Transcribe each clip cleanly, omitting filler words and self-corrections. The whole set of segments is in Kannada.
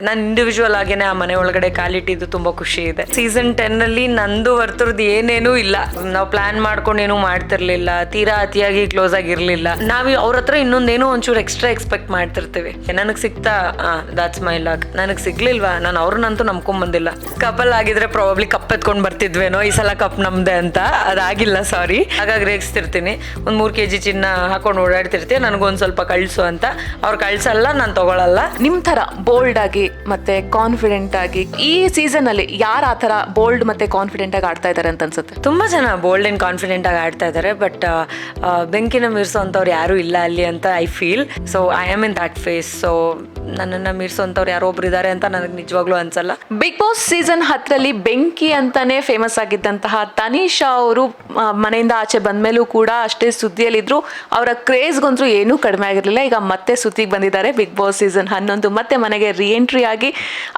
ನಾನು ಇಂಡಿವಿಜುವಲ್ ಆಗೇನೆ ಆ ಮನೆ ಒಳಗಡೆ ಕಾಲಿಟ್ಟಿದ್ದು ತುಂಬಾ ಖುಷಿ ಇದೆ. ಸೀಸನ್ 10 ಅಲ್ಲಿ ನಂದು ವರ್ತುರ್ದು ಏನೇನೂ ಇಲ್ಲ. ನಾವು ಪ್ಲಾನ್ ಮಾಡ್ಕೊಂಡು ಏನೂ ಮಾಡ್ತಿರ್ಲಿಲ್ಲ, ತೀರಾ ಅತಿಯಾಗಿ ಕ್ಲೋಸ್ ಆಗಿರ್ಲಿಲ್ಲ. ನಾವು ಅವ್ರ ಹತ್ರ ಇನ್ನೊಂದೇನೋ ಒಂಚೂರು ಎಕ್ಸ್ಟ್ರಾ ಎಕ್ಸ್ಪೆಕ್ಟ್ ಮಾಡ್ತಿರ್ತೀವಿ. ನನಗ್ ಸಿಕ್ತಾ ದಾಟ್ಸ್ ಮೈ ಲಕ್, ನನಗ್ ಸಿಗ್ಲಿಲ್ವಾ ನಾನು ಅವ್ರನ್ನಂತೂ ನಂಬ್ಕೊಂಡ್ ಬಂದಿಲ್ಲ. ಕಪಲ್ ಆಗಿದ್ರೆ ಪ್ರಾಬಬ್ಲಿ ಕಪ್ ಎತ್ಕೊಂಡ್ ಬರ್ತಿದ್ವೇನೋ, ಈ ಸಲ ಕಪ್ ನಮ್ದೆ ಅಂತ. ಅದಾಗಿಲ್ಲ, ಸಾರಿ. ಹಾಗಾಗಿ ರೇಗಿಸ್ತಿರ್ತೀನಿ, ಒಂದ್ 3 kg ಚಿನ್ನ ಹಾಕೊಂಡು ಓಡಾಡ್ತಿರ್ತೀವಿ, ನನಗೊಂದ್ ಸ್ವಲ್ಪ ಕಳ್ಸು ಅಂತ. ಅವ್ರು ಕಳ್ಸಲ್ಲ, ನಾನು ತಗೊಳಲ್ಲ. ನಿಮ್ ತರ ಬೋಲ್ಡ್ ಆಗಿ ಮತ್ತೆ ಕಾನ್ಫಿಡೆಂಟ್ ಆಗಿ ಈ ಸೀಸನ್ ಅಲ್ಲಿ ಯಾರು ಆ ತರ ಬೋಲ್ಡ್ ಮತ್ತೆ ಕಾನ್ಫಿಡೆಂಟ್ ಆಗಿ ಆಡ್ತಾ ಇದಾರೆ ಅಂತ ಅನ್ಸುತ್ತೆ? ತುಂಬಾ ಜನ ಬೋಲ್ಡ್ ಅಂಡ್ ಕಾನ್ಫಿಡೆಂಟ್ ಆಗಿ ಆಡ್ತಾ ಇದ್ದಾರೆ, ಬಟ್ ಬೆಂಕಿನ ಮೀರ್ಸೋಂಥವ್ರು ಯಾರು ಇಲ್ಲ ಅಲ್ಲಿ ಅಂತ I feel. So I am in that face. So ನನ್ನನ್ನು ಮೀರ್ಸೋಂಥವ್ರು ಯಾರೋ ಒಬ್ರು ಇದ್ದಾರೆ ಅಂತ ನನಗೆ ನಿಜವಾಗ್ಲೂ ಅನ್ಸಲ್ಲ. ಬಿಗ್ ಬಾಸ್ ಸೀಸನ್ 10ರಲ್ಲಿ ಬೆಂಕಿ ಅಂತಾನೆ ಫೇಮಸ್ ಆಗಿದ್ದಂತಹ ತನಿಷಾ ಅವರು ಮನೆಯಿಂದ ಆಚೆ ಬಂದ್ಮೇಲೂ ಕೂಡ ಅಷ್ಟೇ ಸುದ್ದಿಯಲ್ಲಿದ್ರು. ಅವರ ಕ್ರೇಜ್ಗಂತೂ ಏನೂ ಕಡಿಮೆ ಆಗಿರಲಿಲ್ಲ. ಈಗ ಮತ್ತೆ ಸುದ್ದಿಗೆ ಬಂದಿದ್ದಾರೆ. ಬಿಗ್ ಬಾಸ್ ಸೀಸನ್ 11 ಮತ್ತೆ ಮನೆಗೆ ರೀಎಂಟ್ರಿ ಆಗಿ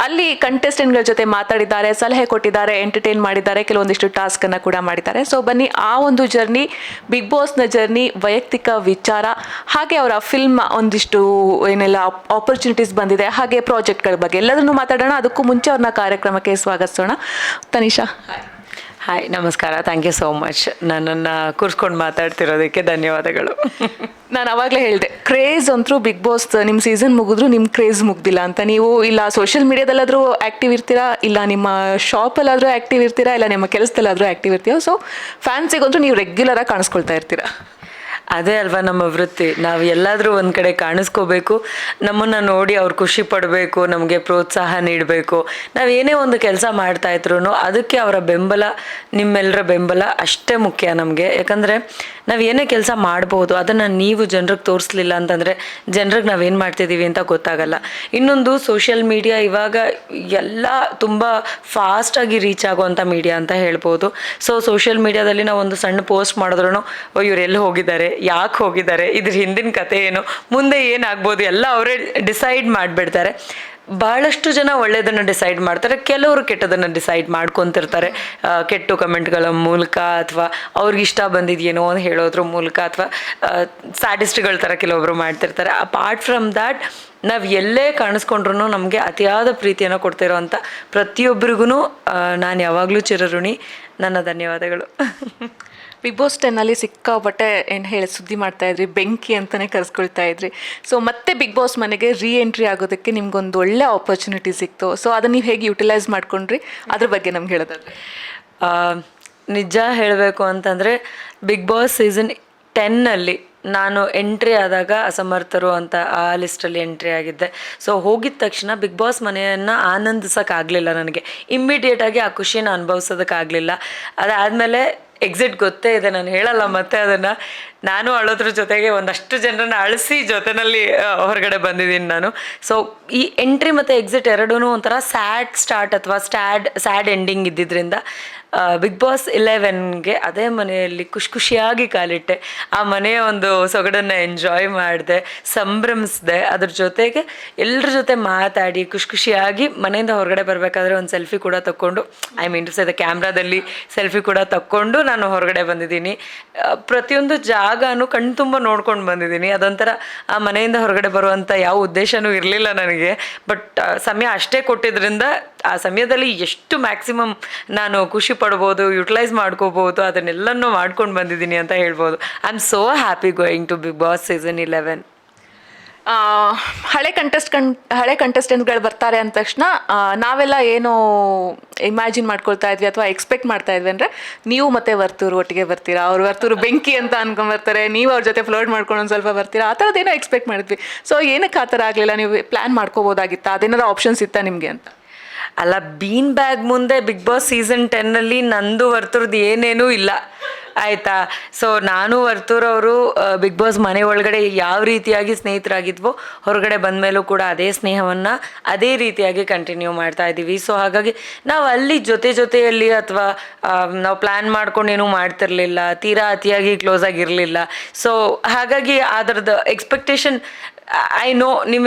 ಅಲ್ಲಿ ಕಂಟೆಸ್ಟೆಂಟ್ಗಳ ಜೊತೆ ಮಾತಾಡಿದ್ದಾರೆ, ಸಲಹೆ ಕೊಟ್ಟಿದ್ದಾರೆ, ಎಂಟರ್ಟೈನ್ ಮಾಡಿದ್ದಾರೆ, ಕೆಲವೊಂದಿಷ್ಟು ಟಾಸ್ಕ್ ಅನ್ನ ಕೂಡ ಮಾಡಿದ್ದಾರೆ. ಸೊ ಬನ್ನಿ ಆ ಒಂದು ಜರ್ನಿ, ಬಿಗ್ ಬಾಸ್ನ ಜರ್ನಿ, ವೈಯಕ್ತಿಕ ವಿಚಾರ, ಹಾಗೆ ಅವರ ಫಿಲ್ಮ್ ಒಂದಿಷ್ಟು ಏನೆಲ್ಲ ಆಪರ್ಚುನಿಟೀಸ್ ಬಂದಿದೆ, ಹಾಗೆ ಪ್ರಾಜೆಕ್ಟ್ಗಳ ಬಗ್ಗೆ ಎಲ್ಲದನ್ನು ಮಾತಾಡೋಣ. ಅದಕ್ಕೂ ಮುಂಚೆ ಅವ್ರನ್ನ ಕಾರ್ಯಕ್ರಮಕ್ಕೆ ಸ್ವಾಗತಿಸೋಣ. ತನಿಷಾ, ಹಾಯ್, ನಮಸ್ಕಾರ. Thank you so much. ನನ್ನನ್ನು ಕೂರಿಸ್ಕೊಂಡು ಮಾತಾಡ್ತಿರೋದಕ್ಕೆ ಧನ್ಯವಾದಗಳು. ನಾನು ಅವಾಗಲೇ ಹೇಳಿದೆ, ಕ್ರೇಜ್ ಅಂತೂ ಬಿಗ್ ಬಾಸ್ ನಿಮ್ಮ ಸೀಸನ್ ಮುಗಿದ್ರು ನಿಮ್ಮ ಕ್ರೇಜ್ ಮುಗ್ದಿಲ್ಲ ಅಂತ. ನೀವು ಇಲ್ಲ ಸೋಷಿಯಲ್ ಮೀಡಿಯಾದಲ್ಲಾದರೂ ಆ್ಯಕ್ಟಿವ್ ಇರ್ತೀರಾ, ಇಲ್ಲ ನಿಮ್ಮ ಶಾಪಲ್ಲಾದರೂ ಆ್ಯಕ್ಟಿವ್ ಇರ್ತೀರಾ, ಇಲ್ಲ ನಿಮ್ಮ ಕೆಲಸದಲ್ಲಾದರೂ ಆ್ಯಕ್ಟಿವ್ ಇರ್ತೀರಾ. ಸೊ ಫ್ಯಾನ್ಸಿಗಂತೂ ನೀವು ರೆಗ್ಯುಲರಾಗಿ ಕಾಣಿಸ್ಕೊಳ್ತಾ ಇರ್ತೀರಾ. ಅದೇ ಅಲ್ವಾ ನಮ್ಮ ವೃತ್ತಿ. ನಾವು ಎಲ್ಲಾದರೂ ಒಂದು ಕಡೆ ಕಾಣಿಸ್ಕೋಬೇಕು, ನಮ್ಮನ್ನು ನೋಡಿ ಅವ್ರು ಖುಷಿ ಪಡಬೇಕು, ನಮಗೆ ಪ್ರೋತ್ಸಾಹ ನೀಡಬೇಕು. ನಾವೇನೇ ಒಂದು ಕೆಲಸ ಮಾಡ್ತಾ ಇದ್ರು ಅದಕ್ಕೆ ಅವರ ಬೆಂಬಲ, ನಿಮ್ಮೆಲ್ಲರ ಬೆಂಬಲ ಅಷ್ಟೇ ಮುಖ್ಯ ನಮಗೆ. ಯಾಕಂದರೆ ನಾವು ಏನೇ ಕೆಲಸ ಮಾಡ್ಬೋದು, ಅದನ್ನು ನೀವು ಜನರಿಗೆ ತೋರಿಸ್ಲಿಲ್ಲ ಅಂತಂದರೆ ಜನರಿಗೆ ನಾವೇನು ಮಾಡ್ತಿದ್ದೀವಿ ಅಂತ ಗೊತ್ತಾಗಲ್ಲ. ಇನ್ನೊಂದು, ಸೋಷಿಯಲ್ ಮೀಡಿಯಾ ಇವಾಗ ಎಲ್ಲ ತುಂಬ ಫಾಸ್ಟಾಗಿ ರೀಚ್ ಆಗುವಂಥ ಮೀಡಿಯಾ ಅಂತ ಹೇಳ್ಬೋದು. ಸೊ ಸೋಷಿಯಲ್ ಮೀಡಿಯಾದಲ್ಲಿ ನಾವು ಒಂದು ಸಣ್ಣ ಪೋಸ್ಟ್ ಮಾಡಿದ್ರು, ಇವ್ರು ಎಲ್ಲಿ ಹೋಗಿದ್ದಾರೆ, ಯಾಕೆ ಹೋಗಿದ್ದಾರೆ, ಇದ್ರ ಹಿಂದಿನ ಕತೆ ಏನು, ಮುಂದೆ ಏನಾಗ್ಬೋದು ಎಲ್ಲ ಅವರೇ ಡಿಸೈಡ್ ಮಾಡಿಬಿಡ್ತಾರೆ. ಭಾಳಷ್ಟು ಜನ ಒಳ್ಳೆಯದನ್ನು ಡಿಸೈಡ್ ಮಾಡ್ತಾರೆ, ಕೆಲವರು ಕೆಟ್ಟದನ್ನು ಡಿಸೈಡ್ ಮಾಡ್ಕೊತಿರ್ತಾರೆ. ಕೆಟ್ಟ ಕಮೆಂಟ್ಗಳ ಮೂಲಕ, ಅಥವಾ ಅವ್ರಿಗೆ ಇಷ್ಟ ಬಂದಿದೆಯೇನೋ ಅಂತ ಹೇಳೋದ್ರ ಮೂಲಕ, ಅಥವಾ ಸ್ಯಾಡಿಸ್ಟ್ಗಳ ಥರ ಕೆಲವೊಬ್ರು ಮಾಡ್ತಿರ್ತಾರೆ. ಅಪಾರ್ಟ್ ಫ್ರಮ್ ದ್ಯಾಟ್, ನಾವು ಎಲ್ಲೇ ಕಾಣಿಸ್ಕೊಂಡ್ರೂ ನಮಗೆ ಅತಿಯಾದ ಪ್ರೀತಿಯನ್ನು ಕೊಡ್ತಿರೋ ಅಂಥ ಪ್ರತಿಯೊಬ್ಬರಿಗೂ ನಾನು ಯಾವಾಗಲೂ ಚಿರಋಣಿ. ನನ್ನ ಧನ್ಯವಾದಗಳು. ಬಿಗ್ ಬಾಸ್ 10ನಲ್ಲಿ ಸಿಕ್ಕಾಪಟ್ಟೆ ಏನು ಹೇಳಿ ಸುದ್ದಿ ಮಾಡ್ತಾ ಇದ್ರಿ, ಬೆಂಕಿ ಅಂತಲೇ ಕರೆಸ್ಕೊಳ್ತಾ ಇದ್ರಿ. ಸೊ ಮತ್ತೆ ಬಿಗ್ ಬಾಸ್ ಮನೆಗೆ ರೀಎಂಟ್ರಿ ಆಗೋದಕ್ಕೆ ನಿಮ್ಗೊಂದು ಒಳ್ಳೆ ಆಪರ್ಚುನಿಟಿ ಸಿಕ್ತು. ಸೊ ಅದನ್ನು ನೀವು ಹೇಗೆ ಯುಟಿಲೈಸ್ ಮಾಡ್ಕೊಂಡ್ರಿ, ಅದ್ರ ಬಗ್ಗೆ ನಮ್ಗೆ ಹೇಳೋದಾದ್ರೆ? ನಿಜ ಹೇಳಬೇಕು ಅಂತಂದರೆ, ಬಿಗ್ ಬಾಸ್ ಸೀಸನ್ 10ನಲ್ಲಿ ನಾನು ಎಂಟ್ರಿ ಆದಾಗ ಅಸಮರ್ಥರು ಅಂತ ಆ ಲಿಸ್ಟಲ್ಲಿ ಎಂಟ್ರಿ ಆಗಿದ್ದೆ. ಸೊ ಹೋಗಿದ ತಕ್ಷಣ ಬಿಗ್ ಬಾಸ್ ಮನೆಯನ್ನು ಆನಂದಿಸೋಕ್ಕಾಗಲಿಲ್ಲ ನನಗೆ. ಇಮ್ಮಿಡಿಯೇಟಾಗಿ ಆ ಖುಷಿನ ಅನುಭವಿಸೋದಕ್ಕಾಗಲಿಲ್ಲ. ಅದಾದಮೇಲೆ ಎಕ್ಸಿಟ್ ಗೊತ್ತೇ ಇದೆ, ನಾನು ಹೇಳಲ್ಲ ಮತ್ತೆ ಅದನ್ನು. ನಾನು ಅಳೋದ್ರ ಜೊತೆಗೆ ಒಂದಷ್ಟು ಜನರನ್ನ ಅಳಿಸಿ ಜೊತೆಯಲ್ಲಿ ಹೊರಗಡೆ ಬಂದಿದ್ದೀನಿ ನಾನು. ಸೊ ಈ ಎಂಟ್ರಿ ಮತ್ತು ಎಕ್ಸಿಟ್ ಎರಡೂ ಒಂಥರ ಸ್ಯಾಡ್ ಸ್ಟಾರ್ಟ್ ಅಥವಾ ಸ್ಯಾಡ್ ಎಂಡಿಂಗ್ ಇದ್ದಿದ್ದರಿಂದ ಬಿಗ್ ಬಾಸ್ 11ಗೆ ಅದೇ ಮನೆಯಲ್ಲಿ ಖುಷಿಯಾಗಿ ಕಾಲಿಟ್ಟೆ. ಆ ಮನೆಯ ಒಂದು ಸೊಗಡನ್ನು ಎಂಜಾಯ್ ಮಾಡಿದೆ, ಸಂಭ್ರಮಿಸಿದೆ. ಅದ್ರ ಜೊತೆಗೆ ಎಲ್ಲರ ಜೊತೆ ಮಾತಾಡಿ ಖುಷಿಯಾಗಿ ಮನೆಯಿಂದ ಹೊರಗಡೆ ಬರಬೇಕಾದ್ರೆ ಒಂದು ಸೆಲ್ಫಿ ಕೂಡ ತಕ್ಕೊಂಡು, I mean to say the ಕ್ಯಾಮ್ರಾದಲ್ಲಿ ಸೆಲ್ಫಿ ಕೂಡ ತಕ್ಕೊಂಡು ನಾನು ಹೊರಗಡೆ ಬಂದಿದ್ದೀನಿ. ಪ್ರತಿಯೊಂದು ಜಾಗನೂ ಕಣ್ಣು ತುಂಬ ನೋಡ್ಕೊಂಡು ಬಂದಿದ್ದೀನಿ. ಅದೊಂಥರ ಆ ಮನೆಯಿಂದ ಹೊರಗಡೆ ಬರುವಂಥ ಯಾವ ಉದ್ದೇಶನೂ ಇರಲಿಲ್ಲ ನನಗೆ. ಬಟ್ ಸಮಯ ಅಷ್ಟೇ ಕೊಟ್ಟಿದ್ದರಿಂದ ಆ ಸಮಯದಲ್ಲಿ ಎಷ್ಟು ಮ್ಯಾಕ್ಸಿಮಮ್ ನಾನು ಖುಷಿ ಪಡ್ಬೋದು, ಯುಟಿಲೈಸ್ ಮಾಡ್ಕೋಬೋದು, ಅದನ್ನೆಲ್ಲನೂ ಮಾಡ್ಕೊಂಡು ಬಂದಿದ್ದೀನಿ ಅಂತ ಹೇಳ್ಬೋದು. I am so happy going to Bigg Boss season 11. ಹಳೆ ಕಂಟೆಸ್ಟೆಂಟ್ಗಳು ಬರ್ತಾರೆ ಅಂದ ತಕ್ಷಣ ನಾವೆಲ್ಲ ಏನೋ ಇಮ್ಯಾಜಿನ್ ಮಾಡ್ಕೊಳ್ತಾ ಇದ್ವಿ ಅಥವಾ ಎಕ್ಸ್ಪೆಕ್ಟ್ ಮಾಡ್ತಾ ಇದ್ವಿ ಅಂದರೆ, ನೀವು ಮತ್ತೆ ವರ್ತೂರು ಒಟ್ಟಿಗೆ ಬರ್ತೀರಾ, ಅವ್ರು ವರ್ತೂರು ಬೆಂಕಿ ಅಂತ ಅನ್ಕೊಂಡ್ಬರ್ತಾರೆ, ನೀವು ಅವ್ರ ಜೊತೆ ಫ್ಲೋಟ್ ಮಾಡ್ಕೊಂಡು ಒಂದು ಸ್ವಲ್ಪ ಬರ್ತೀರಾ, ಆ ಥರದ್ದೇನೋ ಎಕ್ಸ್ಪೆಕ್ಟ್ ಮಾಡಿದ್ವಿ. ಸೊ ಏನಕ್ಕೆ ಆ ಥರ ಆಗಲಿಲ್ಲ? ನೀವು ಪ್ಲ್ಯಾನ್ ಮಾಡ್ಕೋಬೋದಾಗಿತ್ತಾ? ಅದೇನಾದ್ರು ಆಪ್ಷನ್ಸ್ ಇತ್ತಾ ನಿಮಗೆ ಅಂತ? ಅಲ್ಲ, ಬೀನ್ ಬ್ಯಾಗ್ ಮುಂದೆ ಬಿಗ್ ಬಾಸ್ ಸೀಸನ್ 10ನಲ್ಲಿ ನಂದು ವರ್ತೂರ್ದು ಏನೇನೂ ಇಲ್ಲ, ಆಯಿತಾ. ಸೊ ನಾನು ವರ್ತೂರವರು ಬಿಗ್ ಬಾಸ್ ಮನೆ ಒಳಗಡೆ ಯಾವ ರೀತಿಯಾಗಿ ಸ್ನೇಹಿತರಾಗಿದ್ವೋ, ಹೊರಗಡೆ ಬಂದ ಮೇಲೂ ಕೂಡ ಅದೇ ಸ್ನೇಹವನ್ನು ಅದೇ ರೀತಿಯಾಗಿ ಕಂಟಿನ್ಯೂ ಮಾಡ್ತಾ ಇದ್ದೀವಿ. ಸೊ ಹಾಗಾಗಿ ನಾವು ಅಲ್ಲಿ ಜೊತೆಯಲ್ಲಿ ಅಥವಾ ನಾವು ಪ್ಲ್ಯಾನ್ ಮಾಡ್ಕೊಂಡು ಏನೂ ಮಾಡ್ತಿರ್ಲಿಲ್ಲ, ತೀರಾ ಅತಿಯಾಗಿ ಕ್ಲೋಸ್ ಆಗಿರಲಿಲ್ಲ. ಸೊ ಹಾಗಾಗಿ ಅದರದ್ದು ಎಕ್ಸ್ಪೆಕ್ಟೇಷನ್ ಐ ನೋ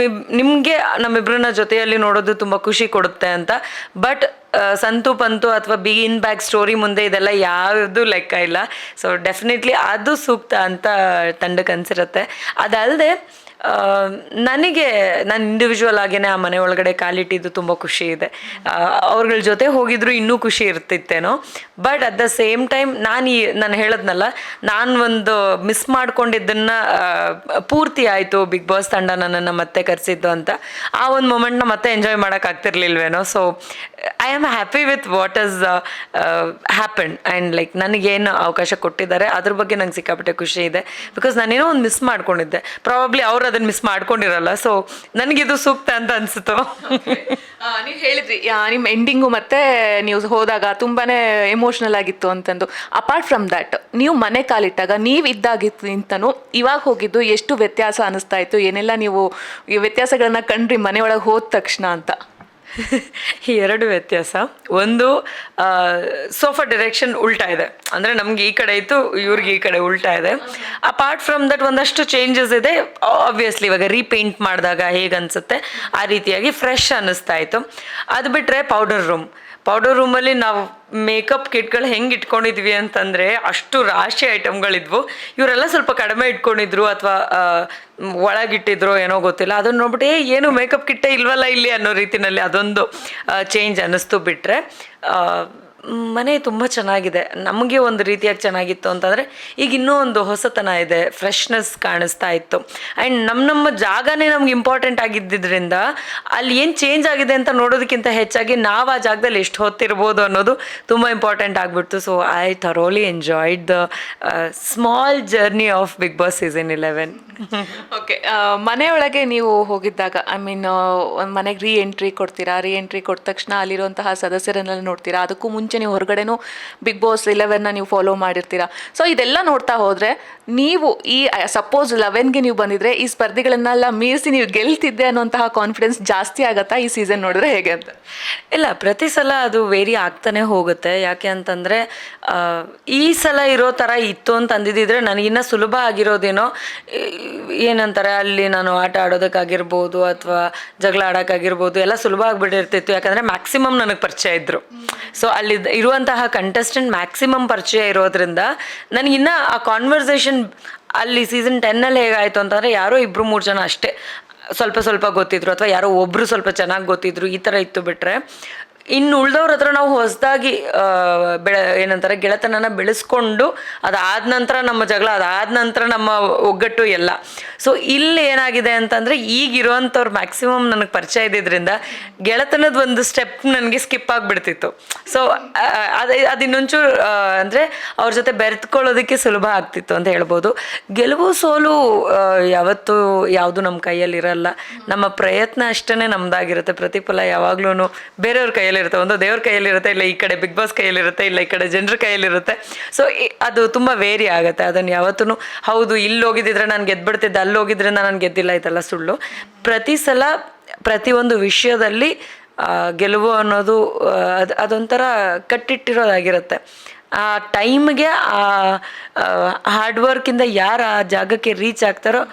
ನಿಮಗೆ ನಮ್ಮಿಬ್ಬರನ್ನ ಜೊತೆಯಲ್ಲಿ ನೋಡೋದು ತುಂಬ ಖುಷಿ ಕೊಡುತ್ತೆ ಅಂತ. ಬಟ್ ಸಂತು ಪಂತು ಅಥವಾ ಬೀನ್ ಬ್ಯಾಗ್ ಸ್ಟೋರಿ ಮುಂದೆ ಇದೆಲ್ಲ ಯಾವುದು ಲೆಕ್ಕ ಇಲ್ಲ. ಸೊ ಡೆಫಿನೆಟ್ಲಿ ಅದು ಸೂಕ್ತ ಅಂತ ತಂಡಕ್ಕೆ ಅನಿಸಿರುತ್ತೆ. ಅದಲ್ಲದೆ ನನಗೆ ನಾನು ಇಂಡಿವಿಜುವಲ್ ಆಗೇನೆ ಆ ಮನೆ ಒಳಗಡೆ ಕಾಲಿಟ್ಟಿದ್ದು ತುಂಬ ಖುಷಿ ಇದೆ. ಅವ್ರಗಳ ಜೊತೆ ಹೋಗಿದ್ರು ಇನ್ನೂ ಖುಷಿ ಇರ್ತಿತ್ತೇನೋ. But at the same time ನಾನು ಹೇಳದ್ನಲ್ಲ, ನಾನು ಒಂದು ಮಿಸ್ ಮಾಡ್ಕೊಂಡಿದ್ದನ್ನ ಪೂರ್ತಿ ಆಯಿತು ಬಿಗ್ ಬಾಸ್ ತಂಡ ನನ್ನನ್ನು ಮತ್ತೆ ಕರೆಸಿದ್ದು ಅಂತ. ಆ ಒಂದು ಮೊಮೆಂಟ್ನ ಮತ್ತೆ ಎಂಜಾಯ್ ಮಾಡೋಕ್ಕಾಗ್ತಿರ್ಲಿಲ್ವೇನೋ. So I am happy with what is happen and like ನನಗೇನು ಅವಕಾಶ ಕೊಟ್ಟಿದ್ದಾರೆ ಅದ್ರ ಬಗ್ಗೆ ನಂಗೆ ಸಿಕ್ಕಾಪಟ್ಟೆ ಖುಷಿ ಇದೆ. ಬಿಕಾಸ್ ನಾನೇನೋ ಒಂದು ಮಿಸ್ ಮಾಡ್ಕೊಂಡಿದ್ದೆ, ಪ್ರಾಬಬ್ಲಿ ಅವ್ರು ಅದನ್ನು ಮಿಸ್ ಮಾಡ್ಕೊಂಡಿರಲ್ಲ. ಸೊ ನನಗಿದು ಸೂಕ್ತ ಅಂತ ಅನಿಸುತ್ತೋ. ನೀವು ಹೇಳಿದ್ರಿ ನಿಮ್ಮ ಎಂಡಿಂಗು ಮತ್ತೆ ನೀವು ಹೋದಾಗ ತುಂಬಾನೇ ಎಮೋಷ್ನಲ್ ಆಗಿತ್ತು ಅಂತಂದು. ಅಪಾರ್ಟ್ ಫ್ರಮ್ ದ್ಯಾಟ್, ನೀವು ಮನೆ ಕಾಲಿಟ್ಟಾಗ ನೀವು ಇದ್ದಾಗಿಂತನೂ ಇವಾಗ ಹೋಗಿದ್ದು ಎಷ್ಟು ವ್ಯತ್ಯಾಸ ಅನಿಸ್ತಾ ಇತ್ತು, ಏನೆಲ್ಲ ನೀವು ಈ ವ್ಯತ್ಯಾಸಗಳನ್ನ ಕಂಡ್ರಿ ಮನೆಯೊಳಗೆ ಹೋದ ತಕ್ಷಣ ಅಂತ? ಎರಡು ವ್ಯತ್ಯಾಸ. ಒಂದು, ಸೋಫಾ ಡೈರೆಕ್ಷನ್ ಉಲ್ಟಾ ಇದೆ, ಅಂದರೆ ನಮ್ಗೆ ಈ ಕಡೆ ಇತ್ತು, ಇವ್ರಿಗೆ ಈ ಕಡೆ ಉಲ್ಟಾ ಇದೆ. ಅಪಾರ್ಟ್ ಫ್ರಮ್ ದಟ್ ಒಂದಷ್ಟು ಚೇಂಜಸ್ ಇದೆ. ಆಬ್ವಿಯಸ್ಲಿ ಇವಾಗ ರೀಪೇಂಟ್ ಮಾಡಿದಾಗ ಹೇಗೆ ಅನಿಸುತ್ತೆ ಆ ರೀತಿಯಾಗಿ ಫ್ರೆಶ್ ಅನ್ನಿಸ್ತಾ ಇತ್ತು. ಅದು ಬಿಟ್ಟರೆ ಪೌಡರ್ ರೂಮಲ್ಲಿ ನಾವು ಮೇಕಪ್ ಕಿಟ್ಗಳು ಹೆಂಗೆ ಇಟ್ಕೊಂಡಿದ್ವಿ ಅಂತಂದರೆ ಅಷ್ಟು ರಾಶಿ ಐಟಮ್ಗಳಿದ್ವು. ಇವರೆಲ್ಲ ಸ್ವಲ್ಪ ಕಡಿಮೆ ಇಟ್ಕೊಂಡಿದ್ರು ಅಥವಾ ಒಳಗಿಟ್ಟಿದ್ರು ಏನೋ ಗೊತ್ತಿಲ್ಲ. ಅದನ್ನು ನೋಡ್ಬಿಟ್ಟು ಏನು ಮೇಕಪ್ ಕಿಟ್ಟೇ ಇಲ್ವಲ್ಲ ಇಲ್ಲಿ ಅನ್ನೋ ರೀತಿಯಲ್ಲಿ ಅದೊಂದು ಚೇಂಜ್ ಅನ್ನಿಸ್ತು. ಬಿಟ್ಟರೆ ಮನೆ ತುಂಬ ಚೆನ್ನಾಗಿದೆ. ನಮಗೆ ಒಂದು ರೀತಿಯಾಗಿ ಚೆನ್ನಾಗಿತ್ತು ಅಂತಂದರೆ ಈಗ ಇನ್ನೂ ಒಂದು ಹೊಸತನ ಇದೆ, ಫ್ರೆಶ್ನೆಸ್ ಕಾಣಿಸ್ತಾ ಇತ್ತು. ಆ್ಯಂಡ್ ನಮ್ಮ ಜಾಗನೇ ನಮ್ಗೆ ಇಂಪಾರ್ಟೆಂಟ್ ಆಗಿದ್ದರಿಂದ ಅಲ್ಲಿ ಏನು ಚೇಂಜ್ ಆಗಿದೆ ಅಂತ ನೋಡೋದಕ್ಕಿಂತ ಹೆಚ್ಚಾಗಿ ನಾವು ಆ ಜಾಗದಲ್ಲಿ ಎಷ್ಟು ಹೊತ್ತಿರ್ಬೋದು ಅನ್ನೋದು ತುಂಬ ಇಂಪಾರ್ಟೆಂಟ್ ಆಗಿಬಿಡ್ತು. So I thoroughly enjoyed the small journey of Bigg Boss season 11. Okay, ಮನೆಯೊಳಗೆ ನೀವು ಹೋಗಿದ್ದಾಗ ಐ ಮೀನ್ ಒಂದು ಮನೆಗೆ ರೀ ಎಂಟ್ರಿ ಕೊಟ್ಟ ತಕ್ಷಣ ಅಲ್ಲಿರುವಂತಹ ಸದಸ್ಯರನ್ನೆಲ್ಲ ನೋಡ್ತೀರಾ. ಅದಕ್ಕೂ ಮುಂಚೆ ನೀವು ಹೊರಗಡೆನೂ ಬಿಗ್ ಬಾಸ್ 11ನ ನೀವು ಫಾಲೋ ಮಾಡಿರ್ತೀರಾ. ಸೊ ಇದೆಲ್ಲ ನೋಡ್ತಾ ಹೋದರೆ ನೀವು ಈ ಸಪೋಸ್ 11ಗೆ ನೀವು ಬಂದಿದ್ರೆ ಈ ಸ್ಪರ್ಧೆಗಳನ್ನೆಲ್ಲ ಮೀರಿಸಿ ನೀವು ಗೆಲ್ತಿದ್ದೆ ಅನ್ನೋಂತಹ ಕಾನ್ಫಿಡೆನ್ಸ್ ಜಾಸ್ತಿ ಆಗತ್ತಾ ಈ ಸೀಸನ್ ನೋಡಿದ್ರೆ ಹೇಗೆ ಅಂತ? ಇಲ್ಲ, ಪ್ರತಿ ಸಲ ಅದು ವೇರಿ ಆಗ್ತಾನೆ ಹೋಗುತ್ತೆ. ಯಾಕೆ ಅಂತಂದರೆ ಈ ಸಲ ಇರೋ ಥರ ಇತ್ತು ಅಂತ ಅಂದಿದ್ದಿದ್ರೆ ನನಗಿನ್ನ ಸುಲಭ ಆಗಿರೋದೇನೋ. ಏನಂತಾರೆ, ಅಲ್ಲಿ ನಾನು ಆಟ ಆಡೋದಕ್ಕಾಗಿರ್ಬೋದು ಅಥವಾ ಜಗಳ ಆಡೋಕ್ಕಾಗಿರ್ಬೋದು ಎಲ್ಲ ಸುಲಭ ಆಗಿಬಿಟ್ಟಿರ್ತಿತ್ತು. ಯಾಕಂದರೆ ಮ್ಯಾಕ್ಸಿಮಮ್ ನನಗೆ ಪರಿಚಯ ಇದ್ದರು. ಸೊ ಅಲ್ಲಿ ಇರುವಂತಹ ಕಂಟೆಸ್ಟೆಂಟ್ ಮ್ಯಾಕ್ಸಿಮಮ್ ಪರಿಚಯ ಇರೋದ್ರಿಂದ ನನಗಿನ್ನ ಆ ಕಾನ್ವರ್ಸೇಷನ್ ಅಲ್ಲಿ ಸೀಸನ್ 10ನಲ್ಲಿ ಹೇಗಾಯಿತು ಅಂತಂದರೆ ಯಾರೋ 2-3 ಜನ ಅಷ್ಟೇ ಸ್ವಲ್ಪ ಗೊತ್ತಿದ್ರು, ಅಥವಾ ಯಾರೋ ಒಬ್ಬರು ಸ್ವಲ್ಪ ಚೆನ್ನಾಗಿ ಗೊತ್ತಿದ್ರು, ಈ ಥರ ಇತ್ತು. ಬಿಟ್ಟರೆ ಇನ್ನು ಉಳ್ದವ್ರ ಹತ್ರ ನಾವು ಹೊಸದಾಗಿ ಏನಂತಾರೆ ಗೆಳೆತನನ ಬೆಳೆಸ್ಕೊಂಡು ಅದಾದ ನಂತರ ನಮ್ಮ ಜಗಳ, ಅದಾದ ನಂತರ ನಮ್ಮ ಒಗ್ಗಟ್ಟು ಎಲ್ಲ. ಸೊ ಇಲ್ಲಿ ಏನಾಗಿದೆ ಅಂತಂದರೆ ಈಗಿರುವಂಥವ್ರು ಮ್ಯಾಕ್ಸಿಮಮ್ ನನಗೆ ಪರಿಚಯ ಇದ್ದಿದ್ದರಿಂದ ಗೆಳೆತನದ ಒಂದು ಸ್ಟೆಪ್ ನನಗೆ ಸ್ಕಿಪ್ ಆಗಿಬಿಡ್ತಿತ್ತು. ಸೊ ಅದಿನ್ನೊಂಚೂರು ಅಂದರೆ ಅವ್ರ ಜೊತೆ ಬೆರೆತ್ಕೊಳ್ಳೋದಕ್ಕೆ ಸುಲಭ ಆಗ್ತಿತ್ತು ಅಂತ ಹೇಳ್ಬೋದು. ಗೆಲುವು ಸೋಲು ಯಾವುದು ನಮ್ಮ ಕೈಯಲ್ಲಿರಲ್ಲ. ನಮ್ಮ ಪ್ರಯತ್ನ ಅಷ್ಟೇ ನಮ್ಮದಾಗಿರುತ್ತೆ. ಪ್ರತಿಫಲ ಯಾವಾಗ್ಲೂ ಬೇರೆಯವ್ರ ಕೈಯಲ್ಲಿ ಇರುತ್ತೆ. ಒಂದು ದೇವ್ರ ಕೈಯಲ್ಲಿರುತ್ತೆ, ಇಲ್ಲ ಈ ಕಡೆ ಬಿಗ್ ಬಾಸ್ ಕೈಯಲ್ಲಿರುತ್ತೆ, ಇಲ್ಲ ಈ ಕಡೆ ಜನರ ಕೈಯಲ್ಲಿರುತ್ತೆ. ಸೊ ಅದು ತುಂಬ ವೇರಿ ಆಗುತ್ತೆ. ಅದನ್ನು ಯಾವತ್ತೂ ಹೌದು ಇಲ್ಲಿ ಹೋಗಿದ್ದಿದ್ರೆ ನಾನು ಗೆದ್ಬಿಡ್ತಿದ್ದೆ, ಅಲ್ಲಿ ಹೋಗಿದ್ರೆ ನಾನು ಗೆದ್ದಿಲ್ಲ, ಇದೆಲ್ಲ ಸುಳ್ಳು. ಪ್ರತಿ ಸಲ ಪ್ರತಿಯೊಂದು ವಿಷಯದಲ್ಲಿ ಗೆಲುವು ಅನ್ನೋದು ಅದೊಂಥರ ಕಟ್ಟಿಟ್ಟಿರೋದಾಗಿರುತ್ತೆ. ಆ ಟೈಮ್ಗೆ ಆ ಹಾರ್ಡ್ ವರ್ಕಿಂದ ಯಾರು ಆ ಜಾಗಕ್ಕೆ ರೀಚ್ ಆಗ್ತಾರೋ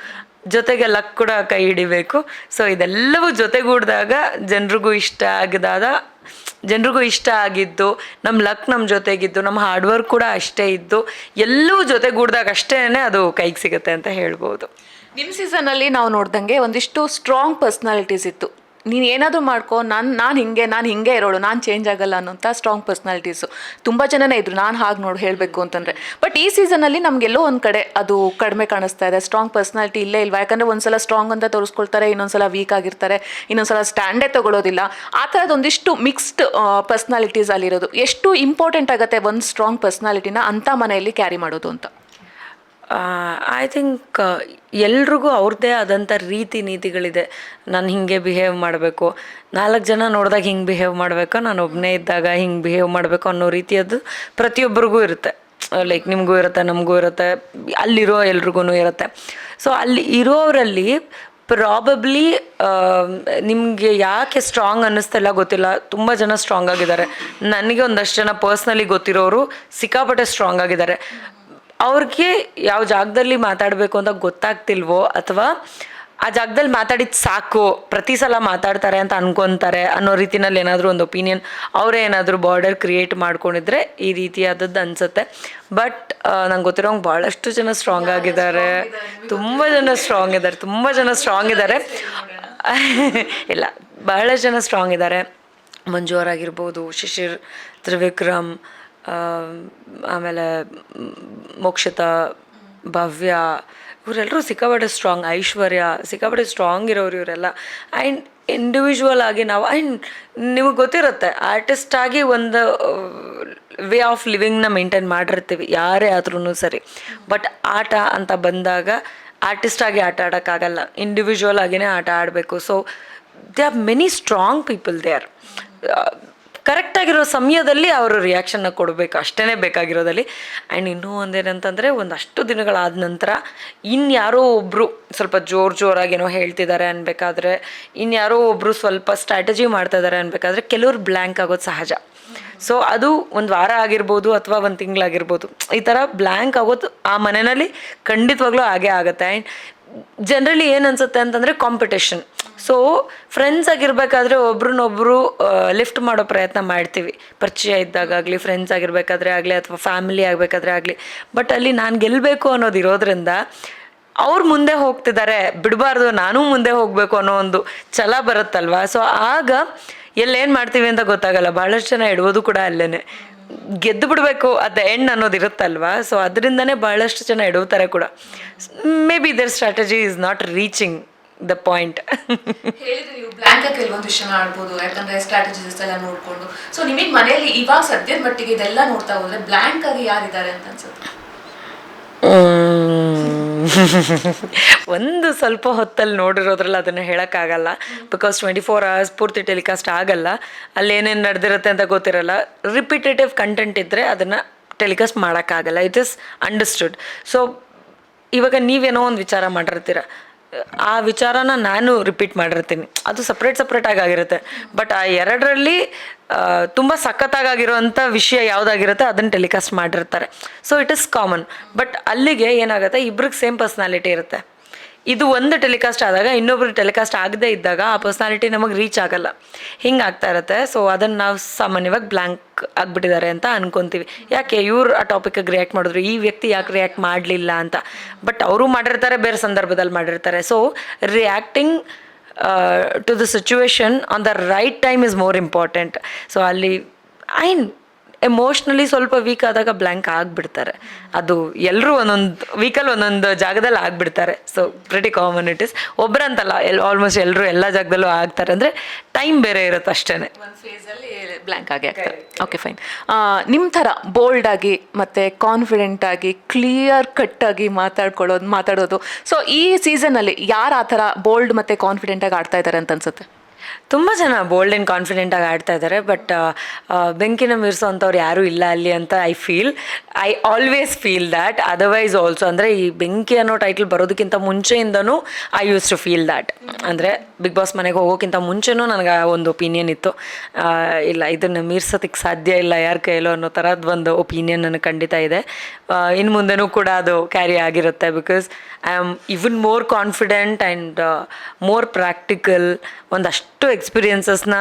ಜೊತೆಗೆ ಲಕ್ ಕೂಡ ಕೈ ಹಿಡಿಬೇಕು. ಸೊ ಇದೆಲ್ಲವೂ ಜೊತೆಗೂಡಿದಾಗ ಜನರಿಗೂ ಇಷ್ಟ ಆಗಿದ್ದು, ನಮ್ಮ ಲಕ್ ನಮ್ಮ ಜೊತೆಗಿದ್ದು, ನಮ್ಮ ಹಾರ್ಡ್ ವರ್ಕ್ ಕೂಡ ಅಷ್ಟೇ ಇದ್ದು, ಎಲ್ಲವೂ ಜೊತೆಗೂಡಿದಾಗ ಅಷ್ಟೇ ಅದು ಕೈಗೆ ಸಿಗುತ್ತೆ ಅಂತ ಹೇಳ್ಬೋದು. ನಿಮ್ಮ ಸೀಸನಲ್ಲಿ ನಾವು ನೋಡ್ದಂಗೆ ಒಂದಿಷ್ಟು ಸ್ಟ್ರಾಂಗ್ ಪರ್ಸ್ನಾಲಿಟೀಸ್ ಇತ್ತು. ನೀನು ಏನಾದರೂ ಮಾಡ್ಕೊ, ನಾನು ಹಿಂಗೆ ಇರೋಳು, ನಾನು ಚೇಂಜ್ ಆಗಲ್ಲ ಅನ್ನೋಂಥ ಸ್ಟ್ರಾಂಗ್ ಪರ್ಸ್ನಾಲಿಟೀಸು ತುಂಬ ಜನನೇ ಇದ್ರು. ನಾನು ಹಾಗೆ ಹೇಳಬೇಕು ಅಂತಂದರೆ. ಬಟ್ ಈ ಸೀಸನಲ್ಲಿ ನಮಗೆಲ್ಲೋ ಒಂದು ಕಡೆ ಅದು ಕಡಿಮೆ ಕಾಣಿಸ್ತಾ ಇದೆ. ಸ್ಟ್ರಾಂಗ್ ಪರ್ಸ್ನಾಲಿಟಿ ಇಲ್ಲೇ ಇಲ್ವಾ? ಯಾಕಂದರೆ ಒಂದ್ಸಲ ಸ್ಟ್ರಾಂಗ್ ಅಂತ ತೋರಿಸ್ಕೊಳ್ತಾರೆ, ಇನ್ನೊಂದ್ಸಲ ವೀಕ್ ಆಗಿರ್ತಾರೆ, ಇನ್ನೊಂದ್ಸಲ ಸ್ಟ್ಯಾಂಡೇ ತೊಗೊಳ್ಳೋದಿಲ್ಲ. ಆ ಥರದೊಂದಿಷ್ಟು ಮಿಕ್ಸ್ಡ್ ಪರ್ಸ್ನಾಲಿಟೀಸ್ ಅಲ್ಲಿರೋದು. ಎಷ್ಟು ಇಂಪಾರ್ಟೆಂಟ್ ಆಗುತ್ತೆ ಒಂದು ಸ್ಟ್ರಾಂಗ್ ಪರ್ಸ್ನಾಲಿಟಿನ ಅಂಥ ಮನೆಯಲ್ಲಿ ಕ್ಯಾರಿ ಮಾಡೋದು ಅಂತ? ಐ ಥಿಂಕ್ ಎಲ್ರಿಗೂ ಅವ್ರದ್ದೇ ಆದಂಥ ನೀತಿಗಳಿದೆ. ನಾನು ಹಿಂಗೆ ಬಿಹೇವ್ ಮಾಡಬೇಕು, 4 ಜನ ನೋಡಿದಾಗ ಹಿಂಗೆ ಬಿಹೇವ್ ಮಾಡಬೇಕು, ನಾನು ಒಬ್ಬನೇ ಇದ್ದಾಗ ಹಿಂಗೆ ಬಿಹೇವ್ ಮಾಡಬೇಕು ಅನ್ನೋ ರೀತಿಯದ್ದು ಪ್ರತಿಯೊಬ್ಬರಿಗೂ ಇರುತ್ತೆ. ಲೈಕ್ ನಿಮಗೂ ಇರುತ್ತೆ, ನಮಗೂ ಇರುತ್ತೆ, ಅಲ್ಲಿರೋ ಎಲ್ರಿಗೂ ಇರುತ್ತೆ. ಸೊ ಅಲ್ಲಿ ಇರೋರಲ್ಲಿ ಪ್ರಾಬಬ್ಲಿ ನಿಮಗೆ ಯಾಕೆ ಸ್ಟ್ರಾಂಗ್ ಅನ್ನಿಸ್ತಿಲ್ಲ ಗೊತ್ತಿಲ್ಲ, ತುಂಬ ಜನ ಸ್ಟ್ರಾಂಗ್ ಆಗಿದ್ದಾರೆ. ನನಗೆ ಒಂದಷ್ಟು ಜನ ಪರ್ಸ್ನಲಿ ಗೊತ್ತಿರೋರು ಸಿಕ್ಕಾಪಟ್ಟೆ ಸ್ಟ್ರಾಂಗ್ ಆಗಿದ್ದಾರೆ. ಅವ್ರಿಗೆ ಯಾವ ಜಾಗದಲ್ಲಿ ಮಾತಾಡಬೇಕು ಅಂತ ಗೊತ್ತಾಗ್ತಿಲ್ವೋ, ಅಥವಾ ಆ ಜಾಗದಲ್ಲಿ ಮಾತಾಡಿದ್ದು ಸಾಕು, ಪ್ರತಿ ಸಲ ಮಾತಾಡ್ತಾರೆ ಅಂತ ಅನ್ಕೊತಾರೆ ಅನ್ನೋ ರೀತಿನಲ್ಲಿ ಏನಾದರೂ ಒಂದು ಒಪಿನಿಯನ್ ಅವರೇ ಏನಾದರೂ ಬಾರ್ಡರ್ ಕ್ರಿಯೇಟ್ ಮಾಡ್ಕೊಂಡಿದ್ರೆ ಈ ರೀತಿಯಾದದ್ದು ಅನಿಸುತ್ತೆ. ಬಟ್ ನಂಗೆ ಗೊತ್ತಿರೋಂಗೆ ಭಾಳಷ್ಟು ಜನ ಸ್ಟ್ರಾಂಗ್ ಆಗಿದ್ದಾರೆ, ತುಂಬ ಜನ ಸ್ಟ್ರಾಂಗ್ ಇದ್ದಾರೆ ಇಲ್ಲ, ಬಹಳಷ್ಟು ಜನ ಸ್ಟ್ರಾಂಗ್ ಇದ್ದಾರೆ. ಮಂಜು ಅವರಾಗಿರ್ಬೋದು, ಶಿಶಿರ್, ತ್ರಿವಿಕ್ರಮ್, ಆಮೇಲೆ ಮೋಕ್ಷಿತಾ, ಭವ್ಯ, ಇವರೆಲ್ಲರೂ ಸಿಕ್ಕಾಪಟ್ಟೆ ಸ್ಟ್ರಾಂಗ್. ಐಶ್ವರ್ಯ ಸಿಕ್ಕಾಪಟ್ಟೆ ಸ್ಟ್ರಾಂಗ್ ಇರೋರು ಇವರೆಲ್ಲ. ಆ್ಯಂಡ್ ಇಂಡಿವಿಜುವಲ್ ಆಗಿ ನಾವು, ಆ್ಯಂಡ್ ನಿಮಗೆ ಗೊತ್ತಿರುತ್ತೆ ಆರ್ಟಿಸ್ಟ್ ಆಗಿ ಒಂದು ವೇ ಆಫ್ ಲಿವಿಂಗ್ನ ಮೇಂಟೈನ್ ಮಾಡಿರ್ತೀವಿ ಯಾರೇ ಆದ್ರೂ ಸರಿ. ಬಟ್ ಆಟ ಅಂತ ಬಂದಾಗ ಆರ್ಟಿಸ್ಟ್ ಆಗಿ ಆಟ ಆಡೋಕ್ಕಾಗಲ್ಲ, ಇಂಡಿವಿಜುವಲ್ ಆಗಿನೇ ಆಟ ಆಡಬೇಕು. So they are many strong people they are. ಕರೆಕ್ಟಾಗಿರೋ ಸಮಯದಲ್ಲಿ ಅವರು ರಿಯಾಕ್ಷನ್ನ ಕೊಡಬೇಕು, ಅಷ್ಟೇ ಬೇಕಾಗಿರೋದಲ್ಲಿ. ಆ್ಯಂಡ್ ಇನ್ನೂ ಒಂದೇನಂತಂದರೆ, ಒಂದಷ್ಟು ದಿನಗಳಾದ ನಂತರ ಇನ್ಯಾರೋ ಒಬ್ಬರು ಸ್ವಲ್ಪ ಜೋರಾಗೇನೋ ಹೇಳ್ತಿದ್ದಾರೆ ಅನ್ಬೇಕಾದ್ರೆ, ಇನ್ಯಾರೋ ಒಬ್ಬರು ಸ್ವಲ್ಪ ಸ್ಟ್ರಾಟಜಿ ಮಾಡ್ತಾಯಿದ್ದಾರೆ ಅನ್ಬೇಕಾದ್ರೆ ಕೆಲವ್ರು ಬ್ಲ್ಯಾಂಕ್ ಆಗೋದು ಸಹಜ. ಸೊ ಅದು ಒಂದು ವಾರ ಆಗಿರ್ಬೋದು ಅಥವಾ ಒಂದು ತಿಂಗಳಾಗಿರ್ಬೋದು, ಈ ಥರ ಬ್ಲ್ಯಾಂಕ್ ಆಗೋದು ಆ ಮನೆಯಲ್ಲಿ ಖಂಡಿತವಾಗ್ಲೂ ಹಾಗೇ ಆಗುತ್ತೆ. ಆ್ಯಂಡ್ ಜನರಲಿ ಏನು ಅನ್ಸುತ್ತೆ ಅಂತಂದರೆ ಕಾಂಪಿಟೇಷನ್. ಸೊ ಫ್ರೆಂಡ್ಸ್ ಆಗಿರಬೇಕಾದ್ರೆ ಒಬ್ರನ್ನೊಬ್ರು ಲಿಫ್ಟ್ ಮಾಡೋ ಪ್ರಯತ್ನ ಮಾಡ್ತೀವಿ, ಪರಿಚಯ ಇದ್ದಾಗಲಿ, ಫ್ರೆಂಡ್ಸ್ ಆಗಿರಬೇಕಾದ್ರೆ ಆಗಲಿ ಅಥವಾ ಫ್ಯಾಮಿಲಿ ಆಗಬೇಕಾದ್ರೆ ಆಗಲಿ. ಬಟ್ ಅಲ್ಲಿ ನಾನು ಗೆಲ್ಲಬೇಕು ಅನ್ನೋದು ಇರೋದ್ರಿಂದ ಅವ್ರು ಮುಂದೆ ಹೋಗ್ತಿದ್ದಾರೆ, ಬಿಡಬಾರ್ದು ನಾನು ಮುಂದೆ ಹೋಗಬೇಕು ಅನ್ನೋ ಒಂದು ಛಲ ಬರುತ್ತಲ್ವ. ಸೊ ಆಗ ಎಲ್ಲೇನು ಮಾಡ್ತೀವಿ ಅಂತ ಗೊತ್ತಾಗಲ್ಲ. ಭಾಳಷ್ಟು ಜನ ಇಡ್ಬೋದು ಕೂಡ ಅಲ್ಲೇ, ಗೆದ್ದು ಬಿಡಬೇಕು ಅಟ್ ದ ಎಂಡ್ ಅನ್ನೋದು ಇರುತ್ತಲ್ವ. ಸೊ ಅದರಿಂದನೇ ಭಾಳಷ್ಟು ಜನ ಎಡುತ್ತಾರೆ ಕೂಡ. Maybe their strategy is not reaching the point. ಹೇಳಿದ್ರೆ ನೀವು ಬ್ಲ್ಯಾಂಕ್ ಕೆಲವೊಂದು ವಿಷಯ ಆಡ್ಬೋದು, ಯಾಕಂದ್ರೆ ಸ್ಟ್ರಾಟಜೀಸ್ ಎಲ್ಲ ನೋಡ್ಕೊಂಡು. ಸೊ ನಿಮಗೆ ಮನೆಯಲ್ಲಿ ಇವಾಗ ಸದ್ಯದ ಮಟ್ಟಿಗೆ ಇದೆಲ್ಲ ನೋಡ್ತಾ ಹೋದ್ರೆ ಬ್ಲ್ಯಾಂಕ್ ಆಗಿ ಯಾರಿದ್ದಾರೆ ಅಂತ ಅನ್ಸುತ್ತೆ? ಒಂದು ಸ್ವಲ್ಪ ಹೊತ್ತಲ್ಲಿ ನೋಡಿರೋದ್ರಲ್ಲಿ ಅದನ್ನು ಹೇಳೋಕ್ಕಾಗಲ್ಲ. ಬಿಕಾಸ್ 24 hours ಪೂರ್ತಿ ಟೆಲಿಕಾಸ್ಟ್ ಆಗಲ್ಲ, ಅಲ್ಲಿ ಏನೇನು ನಡೆದಿರುತ್ತೆ ಅಂತ ಗೊತ್ತಿರಲ್ಲ. ರಿಪಿಟೇಟಿವ್ ಕಂಟೆಂಟ್ ಇದ್ದರೆ ಅದನ್ನು ಟೆಲಿಕಾಸ್ಟ್ ಮಾಡೋಕ್ಕಾಗಲ್ಲ. It is understood. ಸೊ ಇವಾಗ ನೀವೇನೋ ಒಂದು ವಿಚಾರ ಮಾಡಿರ್ತೀರ, ಆ ವಿಚಾರನ ನಾನು ರಿಪೀಟ್ ಮಾಡಿರ್ತೀನಿ, ಅದು ಸಪ್ರೇಟಾಗಿ ಆಗಿರುತ್ತೆ. ಬಟ್ ಆ ಎರಡರಲ್ಲಿ ತುಂಬ ಸಖತ್ತಾಗಿರೋವಂಥ ವಿಷಯ ಯಾವುದಾಗಿರುತ್ತೆ ಅದನ್ನು ಟೆಲಿಕಾಸ್ಟ್ ಮಾಡಿರ್ತಾರೆ. So it is common. But ಅಲ್ಲಿಗೆ ಏನಾಗುತ್ತೆ, ಇಬ್ರಿಗೆ ಸೇಮ್ ಪರ್ಸ್ನಾಲಿಟಿ ಇರುತ್ತೆ. ಇದು ಒಂದು ಟೆಲಿಕಾಸ್ಟ್ ಆದಾಗ ಇನ್ನೊಬ್ರು ಟೆಲಿಕಾಸ್ಟ್ ಆಗದೇ ಇದ್ದಾಗ ಆ ಪರ್ಸ್ನಾಲಿಟಿ ನಮಗೆ ರೀಚ್ ಆಗಲ್ಲ, ಹಿಂಗೆ ಆಗ್ತಾ ಇರುತ್ತೆ. ಸೊ ಅದನ್ನು ನಾವು ಸಾಮಾನ್ಯವಾಗಿ ಬ್ಲ್ಯಾಂಕ್ ಆಗಿಬಿಟ್ಟಿದ್ದಾರೆ ಅಂತ ಅನ್ಕೊತೀವಿ. ಯಾಕೆ ಇವ್ರು ಆ ಟಾಪಿಕ್ಗೆ ರಿಯಾಕ್ಟ್ ಮಾಡಿದ್ರು, ಈ ವ್ಯಕ್ತಿ ಯಾಕೆ ರಿಯಾಕ್ಟ್ ಮಾಡಲಿಲ್ಲ ಅಂತ. ಬಟ್ ಅವರು ಮಾಡಿರ್ತಾರೆ, ಬೇರೆ ಸಂದರ್ಭದಲ್ಲಿ ಮಾಡಿರ್ತಾರೆ. So reacting to the situation on the right time is more important. So ಅಲ್ಲಿ ಎಮೋಷ್ನಲಿ ಸ್ವಲ್ಪ ವೀಕ್ ಆದಾಗ ಬ್ಲ್ಯಾಂಕ್ ಆಗಿಬಿಡ್ತಾರೆ. ಅದು ಎಲ್ಲರೂ ಒಂದೊಂದು ವೀಕಲ್ಲಿ ಒಂದೊಂದು ಜಾಗದಲ್ಲಿ ಆಗಿಬಿಡ್ತಾರೆ. So pretty common it is. ಒಬ್ಬರಂತಲ್ಲ, ಆಲ್ಮೋಸ್ಟ್ ಎಲ್ಲರೂ ಎಲ್ಲ ಜಾಗದಲ್ಲೂ ಆಗ್ತಾರೆ. ಅಂದರೆ ಟೈಮ್ ಬೇರೆ ಇರುತ್ತೆ ಅಷ್ಟೇ. ಒಂದು ಫೇಸಲ್ಲಿ ಬ್ಲ್ಯಾಂಕ್ ಆಗಿ ಆಗ್ತಾರೆ. Okay, fine. ನಿಮ್ಮ ಥರ ಬೋಲ್ಡ್ ಆಗಿ ಮತ್ತು ಕಾನ್ಫಿಡೆಂಟ್ ಆಗಿ ಕ್ಲಿಯರ್ ಕಟ್ ಆಗಿ ಮಾತಾಡೋದು ಸೊ ಈ ಸೀಸನಲ್ಲಿ ಯಾರು ಆ ಥರ ಬೋಲ್ಡ್ ಮತ್ತು ಕಾನ್ಫಿಡೆಂಟಾಗಿ ಆಡ್ತಾ ಇದ್ದಾರೆ ಅಂತ ಅನ್ಸುತ್ತೆ? ತುಂಬ ಜನ ಬೋಲ್ಡ್ ಆ್ಯಂಡ್ ಕಾನ್ಫಿಡೆಂಟಾಗಿ ಆಡ್ತಾ ಇದ್ದಾರೆ. ಬಟ್ ಬೆಂಕಿನ ಮೀರಿಸೋ ಅಂಥವ್ರು ಯಾರೂ ಇಲ್ಲ ಅಲ್ಲಿ ಅಂತ I always feel that. Otherwise also ಅಂದರೆ ಈ ಬೆಂಕಿ ಅನ್ನೋ ಟೈಟಲ್ ಬರೋದಕ್ಕಿಂತ ಮುಂಚೆಯಿಂದನೂ I use to feel that. ಅಂದರೆ ಬಿಗ್ ಬಾಸ್ ಮನೆಗೆ ಹೋಗೋಕ್ಕಿಂತ ಮುಂಚೆನೂ ನನಗೆ ಒಂದು ಒಪಿನಿಯನ್ ಇತ್ತು, ಇಲ್ಲ ಇದನ್ನು ಮೀರ್ಸೋದಕ್ಕೆ ಸಾಧ್ಯ ಇಲ್ಲ ಯಾರ ಕೈಯಲ್ಲೋ ಅನ್ನೋ ಥರದ್ದು ಒಂದು ಒಪಿನಿಯನ್ ನನಗೆ ಖಂಡಿತ ಇದೆ. ಇನ್ನು ಮುಂದೆನೂ ಕೂಡ ಅದು ಕ್ಯಾರಿ ಆಗಿರುತ್ತೆ. Because I am even more confident and more practical. ಒಂದಷ್ಟು ಎಕ್ಸ್ಪೀರಿಯನ್ಸಸ್ನ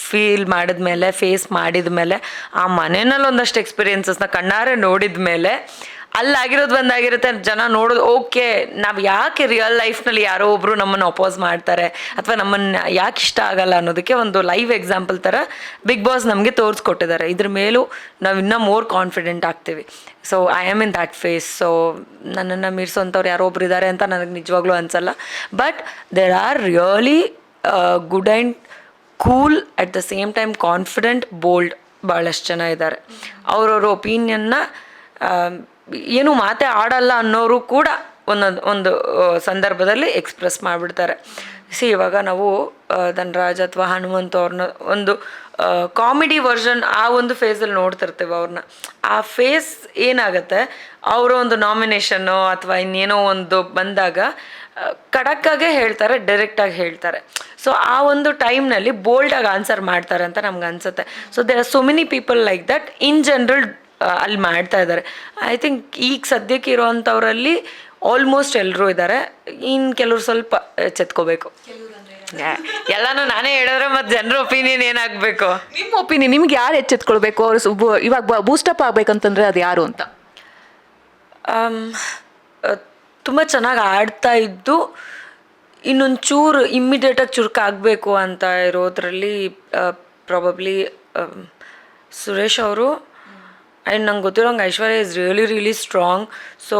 ಫೀಲ್ ಮಾಡಿದ್ಮೇಲೆ, ಫೇಸ್ ಮಾಡಿದ ಮೇಲೆ, ಆ ಮನೆಯಲ್ಲಿ ಒಂದಷ್ಟು ಎಕ್ಸ್ಪೀರಿಯನ್ಸಸ್ನ ಕಣ್ಣಾರೆ ನೋಡಿದ ಮೇಲೆ ಅಲ್ಲಾಗಿರೋದು ಬಂದಾಗಿರುತ್ತೆ. ಜನ ನೋಡೋದು ಓಕೆ, ನಾವು ಯಾಕೆ ರಿಯಲ್ ಲೈಫ್ನಲ್ಲಿ ಯಾರೋ ಒಬ್ಬರು ನಮ್ಮನ್ನು ಅಪೋಸ್ ಮಾಡ್ತಾರೆ ಅಥವಾ ನಮ್ಮನ್ನು ಯಾಕೆ ಇಷ್ಟ ಆಗಲ್ಲ ಅನ್ನೋದಕ್ಕೆ ಒಂದು ಲೈವ್ ಎಕ್ಸಾಂಪಲ್ ಥರ ಬಿಗ್ ಬಾಸ್ ನಮಗೆ ತೋರಿಸ್ಕೊಟ್ಟಿದ್ದಾರೆ. ಇದ್ರ ಮೇಲೂ ನಾವು ಇನ್ನೂ ಮೋರ್ ಕಾನ್ಫಿಡೆಂಟ್ ಆಗ್ತೀವಿ. So I am in that phase. So ನನ್ನನ್ನು ಮೀರಿಸೋಂಥವ್ರು ಯಾರೋ ಒಬ್ರು ಇದ್ದಾರೆ ಅಂತ ನನಗೆ ನಿಜವಾಗ್ಲೂ ಅನಿಸಲ್ಲ. But there are really good and cool at the same time confident, bold ಭಾಳಷ್ಟು ಜನ ಇದ್ದಾರೆ. ಅವ್ರವ್ರ ಒಪಿನಿಯನ್ನ ಏನು ಮಾತೇ ಆಡಲ್ಲ ಅನ್ನೋರು ಕೂಡ ಒಂದು ಸಂದರ್ಭದಲ್ಲಿ ಎಕ್ಸ್ಪ್ರೆಸ್ ಮಾಡಿಬಿಡ್ತಾರೆ. ಇವಾಗ ನಾವು ಧನರಾಜ್ ಅಥವಾ ಹನುಮಂತ್ ಅವ್ರನ್ನ ಒಂದು ಕಾಮಿಡಿ ವರ್ಷನ್ ಆ ಒಂದು ಫೇಸಲ್ಲಿ ನೋಡ್ತಿರ್ತೇವೆ ಅವ್ರನ್ನ. ಆ ಫೇಸ್ ಏನಾಗುತ್ತೆ, ಅವರ ಒಂದು ನಾಮಿನೇಷನ್ನು ಅಥವಾ ಇನ್ನೇನೋ ಒಂದು ಬಂದಾಗ ಖಡಕ್ಕಾಗೆ ಹೇಳ್ತಾರೆ, ಡೈರೆಕ್ಟಾಗಿ ಹೇಳ್ತಾರೆ. ಸೊ ಆ ಒಂದು ಟೈಮ್ನಲ್ಲಿ ಬೋಲ್ಡಾಗಿ ಆನ್ಸರ್ ಮಾಡ್ತಾರೆ ಅಂತ ನಮ್ಗೆ ಅನಿಸುತ್ತೆ. So there are so many people like that in general ಅಲ್ಲಿ ಮಾಡ್ತಾ ಇದ್ದಾರೆ. ಐ ಥಿಂಕ್ ಈಗ ಸದ್ಯಕ್ಕೆ ಇರೋವಂಥವ್ರಲ್ಲಿ ಆಲ್ಮೋಸ್ಟ್ ಎಲ್ಲರೂ ಇದ್ದಾರೆ. ಇನ್ನು ಕೆಲವ್ರು ಸ್ವಲ್ಪ ಎಚ್ಚೆತ್ಕೋಬೇಕು. ಎಲ್ಲಾನು ನಾನೇ ಹೇಳಿದ್ರೆ ಮತ್ತು ಜನರ ಒಪಿನಿಯನ್ ಏನಾಗಬೇಕು? ನಿಮ್ಮ ಒಪಿನಿಯನ್, ನಿಮ್ಗೆ ಯಾರು ಎಚ್ಚೆತ್ಕೊಳ್ಬೇಕು, ಅವರು ಇವಾಗ ಬೂಸ್ಟಪ್ ಆಗ್ಬೇಕಂತಂದ್ರೆ ಅದು ಯಾರು ಅಂತ? ತುಂಬ ಚೆನ್ನಾಗಿ ಆಡ್ತಾ ಇದ್ದು ಇನ್ನೊಂದು ಚೂರು ಇಮ್ಮಿಡಿಯೇಟಾಗಿ ಚುರುಕಾಗಬೇಕು ಅಂತ ಇರೋದ್ರಲ್ಲಿ ಪ್ರಾಬಬ್ಲಿ ಸುರೇಶ್ ಅವರು. ಆ್ಯಂಡ್ ನಂಗೆ ಗೊತ್ತಿರೋಂಗೆ Aishwarya is really strong. So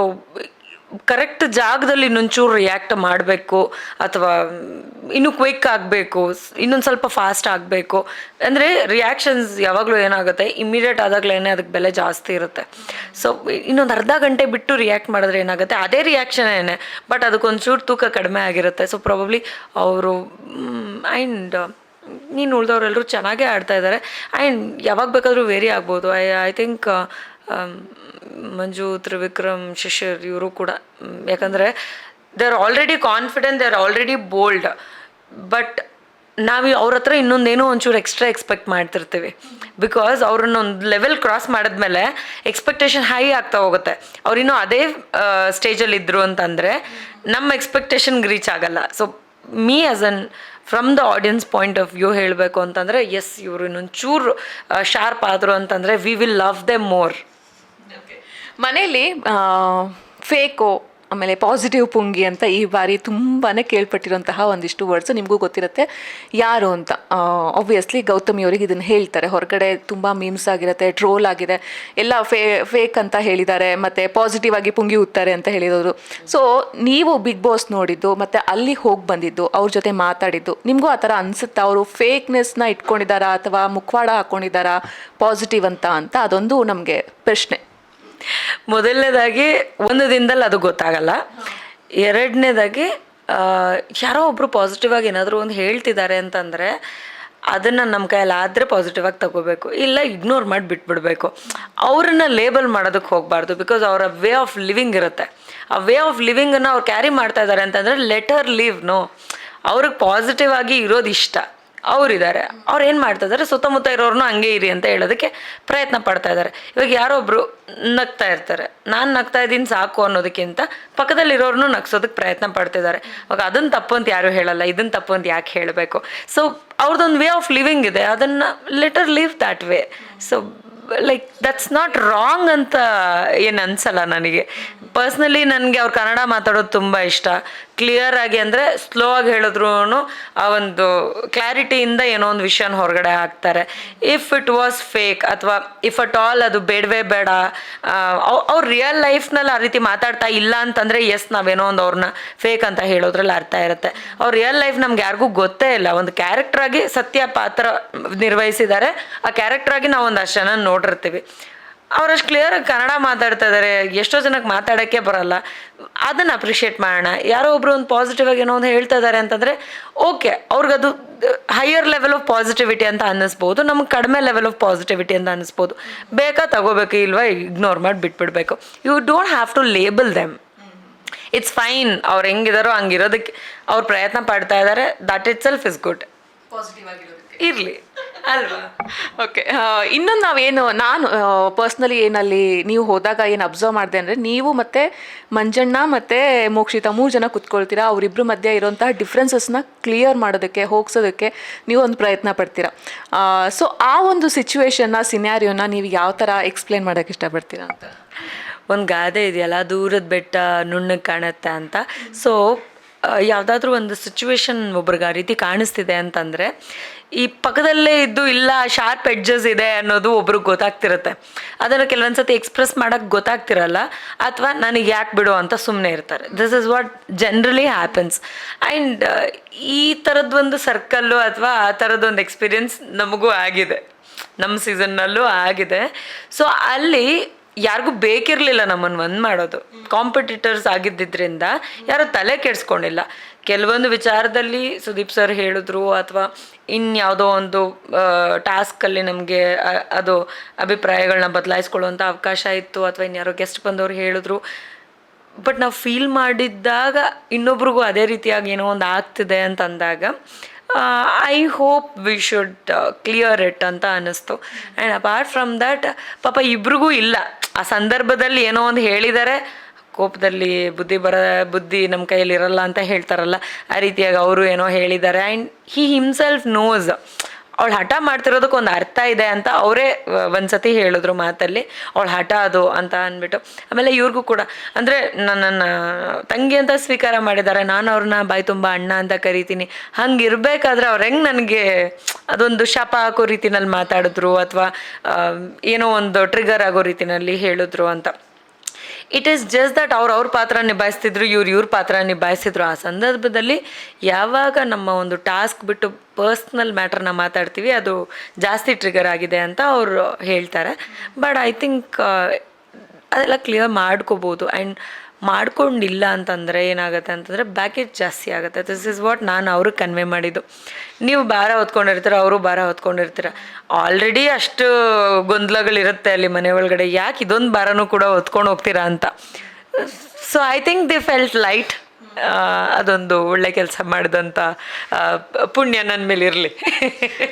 correct ಜಾಗದಲ್ಲಿ ಇನ್ನೊಂಚೂರು ರಿಯಾಕ್ಟ್ ಮಾಡಬೇಕು, ಅಥವಾ ಇನ್ನೂ ಕ್ವಿಕ್ ಆಗಬೇಕು, ಇನ್ನೊಂದು ಸ್ವಲ್ಪ ಫಾಸ್ಟ್ ಆಗಬೇಕು. ಅಂದರೆ ರಿಯಾಕ್ಷನ್ಸ್ ಯಾವಾಗಲೂ ಏನಾಗುತ್ತೆ, ಇಮ್ಮಿಡಿಯೇಟ್ ಆದಾಗಲೇ ಅದಕ್ಕೆ ಬೆಲೆ ಜಾಸ್ತಿ ಇರುತ್ತೆ. ಸೊ ಇನ್ನೊಂದು ಅರ್ಧ ಗಂಟೆ ಬಿಟ್ಟು ರಿಯಾಕ್ಟ್ ಮಾಡಿದ್ರೆ ಏನಾಗುತ್ತೆ, ಅದೇ ರಿಯಾಕ್ಷನೇನೆ, ಬಟ್ ಅದಕ್ಕೊಂಚೂರು ತೂಕ ಕಡಿಮೆ ಆಗಿರುತ್ತೆ. ಸೊ ಪ್ರಾಬಬ್ಲಿ ಅವರು ಆ್ಯಂಡ್ ನೀನು ಉಳಿದವರೆಲ್ಲರೂ ಚೆನ್ನಾಗೇ ಆಡ್ತಾ ಇದ್ದಾರೆ. ಆ್ಯಂಡ್ ಯಾವಾಗ ಬೇಕಾದರೂ ವೇರಿ ಆಗ್ಬೋದು. ಐ ಥಿಂಕ್ ಮಂಜು, ತ್ರಿವಿಕ್ರಮ್, ಶಿಶಿರ್ ಇವರು ಕೂಡ. ಯಾಕಂದರೆ they are already confident, they are already bold. But ನಾವು ಅವ್ರ ಹತ್ರ ಇನ್ನೊಂದೇನೋ ಒಂಚೂರು ಎಕ್ಸ್ಟ್ರಾ ಎಕ್ಸ್ಪೆಕ್ಟ್ ಮಾಡ್ತಿರ್ತೀವಿ. ಬಿಕಾಸ್ ಅವ್ರನ್ನ ಒಂದು ಲೆವೆಲ್ ಕ್ರಾಸ್ ಮಾಡಿದ್ಮೇಲೆ ಎಕ್ಸ್ಪೆಕ್ಟೇಷನ್ ಹೈ ಆಗ್ತಾ ಹೋಗುತ್ತೆ. ಅವ್ರಿನ್ನೂ ಅದೇ ಸ್ಟೇಜಲ್ಲಿ ಇದ್ದರು ಅಂತಂದರೆ ನಮ್ಮ ಎಕ್ಸ್ಪೆಕ್ಟೇಷನ್ಗೆ ರೀಚ್ ಆಗಲ್ಲ. So me as an from the audience point of view ಹೇಳಬೇಕು ಅಂತಂದರೆ, ಎಸ್ ಇವರು ಇನ್ನೊಂಚೂರು ಶಾರ್ಪ್ ಆದರು ಅಂತಂದರೆ we will love them more. ಮನೇಲಿ ಫೇಕೋ ಆಮೇಲೆ ಪಾಸಿಟಿವ್ ಪುಂಗಿ ಅಂತ ಈ ಬಾರಿ ತುಂಬಾ ಕೇಳ್ಪಟ್ಟಿರೋಂತಹ ಒಂದಿಷ್ಟು ವರ್ಡ್ಸ್ ನಿಮಗೂ ಗೊತ್ತಿರುತ್ತೆ ಯಾರು ಅಂತ. ಆಬ್ವಿಯಸ್ಲಿ ಗೌತಮಿ ಅವರಿಗೆ ಇದನ್ನು ಹೇಳ್ತಾರೆ. ಹೊರಗಡೆ ತುಂಬ ಮೀಮ್ಸ್ ಆಗಿರುತ್ತೆ, ಟ್ರೋಲ್ ಆಗಿದೆ, ಎಲ್ಲ ಫೇಕ್ ಅಂತ ಹೇಳಿದ್ದಾರೆ, ಮತ್ತು ಪಾಸಿಟಿವ್ ಆಗಿ ಪುಂಗಿ ಉತ್ತಾರೆ ಅಂತ ಹೇಳಿರೋರು. ಸೊ ನೀವು ಬಿಗ್ ಬಾಸ್ ನೋಡಿದ್ದು ಮತ್ತು ಅಲ್ಲಿ ಹೋಗಿ ಬಂದಿದ್ದು, ಅವ್ರ ಜೊತೆ ಮಾತಾಡಿದ್ದು, ನಿಮಗೂ ಆ ಥರ ಅನಿಸುತ್ತಾ ಅವರು ಫೇಕ್ನೆಸ್ನ ಇಟ್ಕೊಂಡಿದ್ದಾರಾ ಅಥವಾ ಮುಖವಾಡ ಹಾಕ್ಕೊಂಡಿದ್ದಾರಾ ಪಾಸಿಟಿವ್ ಅಂತ ಅದೊಂದು ನಮಗೆ ಪ್ರಶ್ನೆ. ಮೊದಲನೇದಾಗಿ ಒಂದು ದಿನದಲ್ಲಿ ಅದು ಗೊತ್ತಾಗಲ್ಲ. ಎರಡನೇದಾಗಿ ಯಾರೋ ಒಬ್ಬರು ಪಾಸಿಟಿವ್ ಆಗಿ ಏನಾದರೂ ಒಂದು ಹೇಳ್ತಿದ್ದಾರೆ ಅಂತಂದರೆ ಅದನ್ನು ನಮ್ಮ ಕೈಯಲ್ಲಿ ಆದರೆ ಪಾಸಿಟಿವ್ ಆಗಿ ತಗೋಬೇಕು, ಇಲ್ಲ ಇಗ್ನೋರ್ ಮಾಡಿ ಬಿಟ್ಬಿಡಬೇಕು. ಅವ್ರನ್ನ ಲೇಬಲ್ ಮಾಡೋದಕ್ಕೆ ಹೋಗಬಾರ್ದು. ಬಿಕಾಸ್ ಅವರ ವೇ ಆಫ್ ಲಿವಿಂಗ್ ಇರುತ್ತೆ. ಆ ವೇ ಆಫ್ ಲಿವಿಂಗನ್ನು ಅವ್ರು ಕ್ಯಾರಿ ಮಾಡ್ತಾ ಇದ್ದಾರೆ ಅಂತಂದರೆ ಲೆಟರ್ ಲೀವ್. ನೋ, ಅವ್ರಿಗೆ ಪಾಸಿಟಿವ್ ಆಗಿ ಇರೋದು ಇಷ್ಟ, ಅವರಿದ್ದಾರೆ, ಅವ್ರು ಏನು ಮಾಡ್ತಾ ಇದ್ದಾರೆ, ಸುತ್ತಮುತ್ತ ಇರೋರ್ನು ಹಂಗೆ ಇರಿ ಅಂತ ಹೇಳೋದಕ್ಕೆ ಪ್ರಯತ್ನ ಪಡ್ತಾ ಇದ್ದಾರೆ. ಇವಾಗ ಯಾರೊಬ್ಬರು ನಗ್ತಾ ಇರ್ತಾರೆ, ನಾನು ನಗ್ತಾ ಇದ್ದೀನಿ ಸಾಕು ಅನ್ನೋದಕ್ಕಿಂತ ಪಕ್ಕದಲ್ಲಿರೋರ್ನು ನಗ್ಸೋದಕ್ಕೆ ಪ್ರಯತ್ನ ಪಡ್ತಿದ್ದಾರೆ. ಅವಾಗ ಅದನ್ನು ತಪ್ಪು ಅಂತ ಯಾರೂ ಹೇಳಲ್ಲ, ಇದನ್ನು ತಪ್ಪು ಅಂತ ಯಾಕೆ ಹೇಳಬೇಕು? ಸೊ ಅವ್ರದ್ದೊಂದು ವೇ ಆಫ್ ಲಿವಿಂಗ್ ಇದೆ, ಅದನ್ನು letter leave that way. So like that's not wrong ಅಂತ ಏನು ಅನಿಸಲ್ಲ ನನಗೆ. ಪರ್ಸ್ನಲಿ ನನಗೆ ಅವ್ರು ಕನ್ನಡ ಮಾತಾಡೋದು ತುಂಬ ಇಷ್ಟ. ಕ್ಲಿಯರ್ ಆಗಿ ಅಂದರೆ ಸ್ಲೋ ಆಗಿ ಹೇಳಿದ್ರು ಆ ಒಂದು ಕ್ಲಾರಿಟಿಯಿಂದ ಏನೋ ಒಂದು ವಿಷಯನ ಹೊರಗಡೆ ಹಾಕ್ತಾರೆ. ಇಫ್ ಇಟ್ ವಾಸ್ ಫೇಕ್ ಅಥವಾ ಇಫ್ ಅಟ್ ಆಲ್ ಅದು ಬೇಡವೇ ಬೇಡ, ಅವ್ರು ರಿಯಲ್ ಲೈಫ್ನಲ್ಲಿ ಆ ರೀತಿ ಮಾತಾಡ್ತಾ ಇಲ್ಲ ಅಂತಂದರೆ ಎಸ್ ನಾವೇನೋ ಒಂದು ಅವ್ರನ್ನ ಫೇಕ್ ಅಂತ ಹೇಳೋದ್ರಲ್ಲಿ ಅರ್ಥ ಇರುತ್ತೆ. ಅವ್ರ ರಿಯಲ್ ಲೈಫ್ ನಮ್ಗೆ ಯಾರಿಗೂ ಗೊತ್ತೇ ಇಲ್ಲ. ಒಂದು ಕ್ಯಾರೆಕ್ಟ್ರಾಗಿ ಸತ್ಯ ಪಾತ್ರ ನಿರ್ವಹಿಸಿದ್ದಾರೆ, ಆ ಕ್ಯಾರೆಕ್ಟ್ರಾಗಿ ನಾವು ಒಂದು ಅಷ್ಟು ಜನ ನೋಡಿರ್ತೀವಿ. ಅವರಷ್ಟು ಕ್ಲಿಯರಾಗಿ ಕನ್ನಡ ಮಾತಾಡ್ತಾ ಇದ್ದಾರೆ, ಎಷ್ಟೋ ಜನಕ್ಕೆ ಮಾತಾಡೋಕ್ಕೆ ಬರಲ್ಲ, ಅದನ್ನು ಅಪ್ರಿಷಿಯೇಟ್ ಮಾಡೋಣ. ಯಾರೋ ಒಬ್ಬರು ಒಂದು ಪಾಸಿಟಿವ್ ಆಗಿ ಏನೋ ಒಂದು ಹೇಳ್ತಾ ಇದ್ದಾರೆ ಅಂತಂದರೆ ಓಕೆ, ಅವ್ರಿಗದು ಹೈಯರ್ ಲೆವೆಲ್ ಆಫ್ ಪಾಸಿಟಿವಿಟಿ ಅಂತ ಅನ್ನಿಸ್ಬೋದು, ನಮ್ಗೆ ಕಡಿಮೆ ಲೆವೆಲ್ ಆಫ್ ಪಾಸಿಟಿವಿಟಿ ಅಂತ ಅನ್ನಿಸ್ಬೋದು. ಬೇಕಾ ತಗೋಬೇಕು, ಇಲ್ವಾ ಇಗ್ನೋರ್ ಮಾಡಿ ಬಿಟ್ಬಿಡ್ಬೇಕು. You don't have to label them. It's fine, ಅವ್ರು ಹೆಂಗಿದಾರೋ ಹಂಗಿರೋದಕ್ಕೆ ಅವ್ರು ಪ್ರಯತ್ನ ಪಡ್ತಾ ಇದ್ದಾರೆ, that itself is good. Positive ಆಗಿರೋದಕ್ಕೆ ಇರಲಿ ಅಲ್ವಾ? ಓಕೆ, ಇನ್ನೊಂದು ನಾನು ಪರ್ಸ್ನಲಿ ಏನಲ್ಲಿ ನೀವು ಹೋದಾಗ ಏನು ಅಬ್ಸರ್ವ್ ಮಾಡಿದೆ ಅಂದರೆ, ನೀವು ಮತ್ತು ಮಂಜಣ್ಣ ಮತ್ತು ಮೋಕ್ಷಿತಾ 3 ಜನ ಕುತ್ಕೊಳ್ತೀರಾ. ಅವರಿಬ್ಬರ ಮಧ್ಯೆ ಇರೋಂತಹ ಡಿಫ್ರೆನ್ಸಸ್ನ ಕ್ಲಿಯರ್ ಮಾಡೋದಕ್ಕೆ, ಹೋಗ್ಸೋದಕ್ಕೆ ನೀವು ಒಂದು ಪ್ರಯತ್ನ ಪಡ್ತೀರಾ. ಸೊ ಆ ಒಂದು ಸಿಚುವೇಶನ್ನ, ಸಿನ್ಯಾರಿಯೋನ ನೀವು ಯಾವ ಥರ ಎಕ್ಸ್ಪ್ಲೇನ್ ಮಾಡೋಕ್ಕೆ ಇಷ್ಟಪಡ್ತೀರಾ ಅಂತ? ಒಂದು ಗಾದೆ ಇದೆಯಲ್ಲ, ದೂರದ ಬೆಟ್ಟ ನುಣ್ಣಗೆ ಕಾಣುತ್ತೆ ಅಂತ. ಸೊ ಯಾವುದಾದ್ರೂ ಒಂದು ಸಿಚುವೇಶನ್ ಒಬ್ರಿಗೆ ಆ ರೀತಿ ಕಾಣಿಸ್ತಿದೆ ಅಂತಂದರೆ, ಈ ಪಕ್ಕದಲ್ಲೇ ಇದ್ದು ಇಲ್ಲ ಶಾರ್ಪ್ ಎಡ್ಜಸ್ ಇದೆ ಅನ್ನೋದು ಒಬ್ರಿಗೆ ಗೊತ್ತಾಗ್ತಿರುತ್ತೆ. ಅದನ್ನು ಕೆಲವೊಂದು ಸತಿ ಎಕ್ಸ್ಪ್ರೆಸ್ ಮಾಡೋಕ್ಕೆ ಗೊತ್ತಾಗ್ತಿರಲ್ಲ, ಅಥವಾ ನನಗೆ ಯಾಕೆ ಬಿಡು ಅಂತ ಸುಮ್ಮನೆ ಇರ್ತಾರೆ. This is what generally happens. And ಈ ಥರದ್ದೊಂದು ಸರ್ಕಲ್ಲು ಅಥವಾ ಆ ಥರದ್ದೊಂದು ಎಕ್ಸ್ಪೀರಿಯನ್ಸ್ ನಮಗೂ ಆಗಿದೆ, ನಮ್ಮ ಸೀಸನ್ನಲ್ಲೂ ಆಗಿದೆ. ಸೊ ಅಲ್ಲಿ ಯಾರಿಗೂ ಬೇಕಿರಲಿಲ್ಲ ನಮ್ಮನ್ನು ಒಂದು ಮಾಡೋದು. ಕಾಂಪಿಟೇಟರ್ಸ್ ಆಗಿದ್ದರಿಂದ ಯಾರೂ ತಲೆ ಕೆಡಿಸ್ಕೊಂಡಿಲ್ಲ. ಕೆಲವೊಂದು ವಿಚಾರದಲ್ಲಿ ಸುದೀಪ್ ಸರ್ ಹೇಳಿದ್ರು, ಅಥವಾ ಇನ್ಯಾವುದೋ ಒಂದು ಟಾಸ್ಕಲ್ಲಿ ನಮಗೆ ಅದು ಅಭಿಪ್ರಾಯಗಳನ್ನ ಬದಲಾಯಿಸ್ಕೊಳ್ಳುವಂಥ ಅವಕಾಶ ಇತ್ತು, ಅಥವಾ ಇನ್ಯಾರೋ ಗೆಸ್ಟ್ ಬಂದವರು ಹೇಳಿದ್ರು. ಬಟ್ ನಾವು ಫೀಲ್ ಮಾಡಿದ್ದಾಗ ಇನ್ನೊಬ್ರಿಗೂ ಅದೇ ರೀತಿಯಾಗಿ ಏನೋ ಒಂದು ಆಗ್ತಿದೆ ಅಂತ ಅಂದಾಗ I hope we should clear it ಅಂತ ಅನ್ನಿಸ್ತು. ಆ್ಯಂಡ್ ಅಪಾರ್ಟ್ ಫ್ರಮ್ ದ್ಯಾಟ್, ಪಾಪ ಇಬ್ರಿಗೂ ಇಲ್ಲ, ಆ ಸಂದರ್ಭದಲ್ಲಿ ಏನೋ ಒಂದು ಹೇಳಿದ್ದಾರೆ, ಕೋಪದಲ್ಲಿ ಬುದ್ಧಿ ನಮ್ಮ ಕೈಯಲ್ಲಿ ಇರಲ್ಲ ಅಂತ ಹೇಳ್ತಾರಲ್ಲ, ಆ ರೀತಿಯಾಗಿ ಅವರು ಏನೋ ಹೇಳಿದ್ದಾರೆ. ಆ್ಯಂಡ್ ಹಿ ಹಿಮ್ಸೆಲ್ಫ್ ನೋಸ್ ಅವಳು ಹಠ ಮಾಡ್ತಿರೋದಕ್ಕೆ ಒಂದು ಅರ್ಥ ಇದೆ ಅಂತ ಅವರೇ ಒಂದ್ಸತಿ ಹೇಳಿದ್ರು ಮಾತಲ್ಲಿ, ಅವಳು ಹಠ ಅದು ಅಂತ ಅಂದ್ಬಿಟ್ಟು. ಆಮೇಲೆ ಇವ್ರಿಗೂ ಕೂಡ ಅಂದರೆ ನನ್ನನ್ನು ತಂಗಿ ಅಂತ ಸ್ವೀಕಾರ ಮಾಡಿದ್ದಾರೆ, ನಾನು ಅವ್ರನ್ನ ಬಾಯಿ ತುಂಬ ಅಣ್ಣ ಅಂತ ಕರಿತೀನಿ. ಹಂಗೆ ಇರಬೇಕಾದ್ರೆ ಅವ್ರು ಹೆಂಗೆ ನನಗೆ ಅದೊಂದು ಶಾಪ ಹಾಕೋ ರೀತಿನಲ್ಲಿ ಮಾತಾಡಿದ್ರು ಅಥವಾ ಏನೋ ಒಂದು ಟ್ರಿಗರ್ ಆಗೋ ರೀತಿನಲ್ಲಿ ಹೇಳಿದ್ರು ಅಂತ. ಇಟ್ ಈಸ್ ಜಸ್ಟ್ ದಟ್ ಅವ್ರ ಪಾತ್ರ ನಿಭಾಯಿಸ್ತಿದ್ರು, ಇವ್ರ ಪಾತ್ರ ನಿಭಾಯಿಸಿದ್ರು. ಆ ಸಂದರ್ಭದಲ್ಲಿ ಯಾವಾಗ ನಮ್ಮ ಒಂದು ಟಾಸ್ಕ್ ಬಿಟ್ಟು ಪರ್ಸ್ನಲ್ ಮ್ಯಾಟ್ರನ್ನ ಮಾತಾಡ್ತೀವಿ ಅದು ಜಾಸ್ತಿ ಟ್ರಿಗರ್ ಆಗಿದೆ ಅಂತ ಅವರು ಹೇಳ್ತಾರೆ. ಬಟ್ ಐ ಥಿಂಕ್ ಅದೆಲ್ಲ ಕ್ಲಿಯರ್ ಮಾಡ್ಕೋಬೋದು. ಆ್ಯಂಡ್ ಮಾಡ್ಕೊಂಡಿಲ್ಲ ಅಂತಂದರೆ ಏನಾಗುತ್ತೆ ಅಂತಂದರೆ ಬ್ಯಾಕೇಜ್ ಜಾಸ್ತಿ ಆಗುತ್ತೆ. ದಿಸ್ ಇಸ್ ವಾಟ್ ನಾನು ಅವ್ರಿಗೆ ಕನ್ವೆ ಮಾಡಿದ್ದು. ನೀವು ಭಾರ ಹೊತ್ಕೊಂಡಿರ್ತೀರ, ಅವರು ಭಾರ ಹೊತ್ಕೊಂಡಿರ್ತೀರ. ಆಲ್ರೆಡಿ ಅಷ್ಟು ಗೊಂದಲಗಳಿರುತ್ತೆ ಅಲ್ಲಿ ಮನೆ ಒಳಗಡೆ, ಯಾಕೆ ಇದೊಂದು ಭಾರನೂ ಕೂಡ ಹೊತ್ಕೊಂಡು ಹೋಗ್ತೀರಾ ಅಂತ. So I think they felt light. ಅದೊಂದು ಒಳ್ಳೆ ಕೆಲಸ ಮಾಡಿದಂಥ ಪುಣ್ಯ ನನ್ನ ಮೇಲೆ ಇರಲಿ.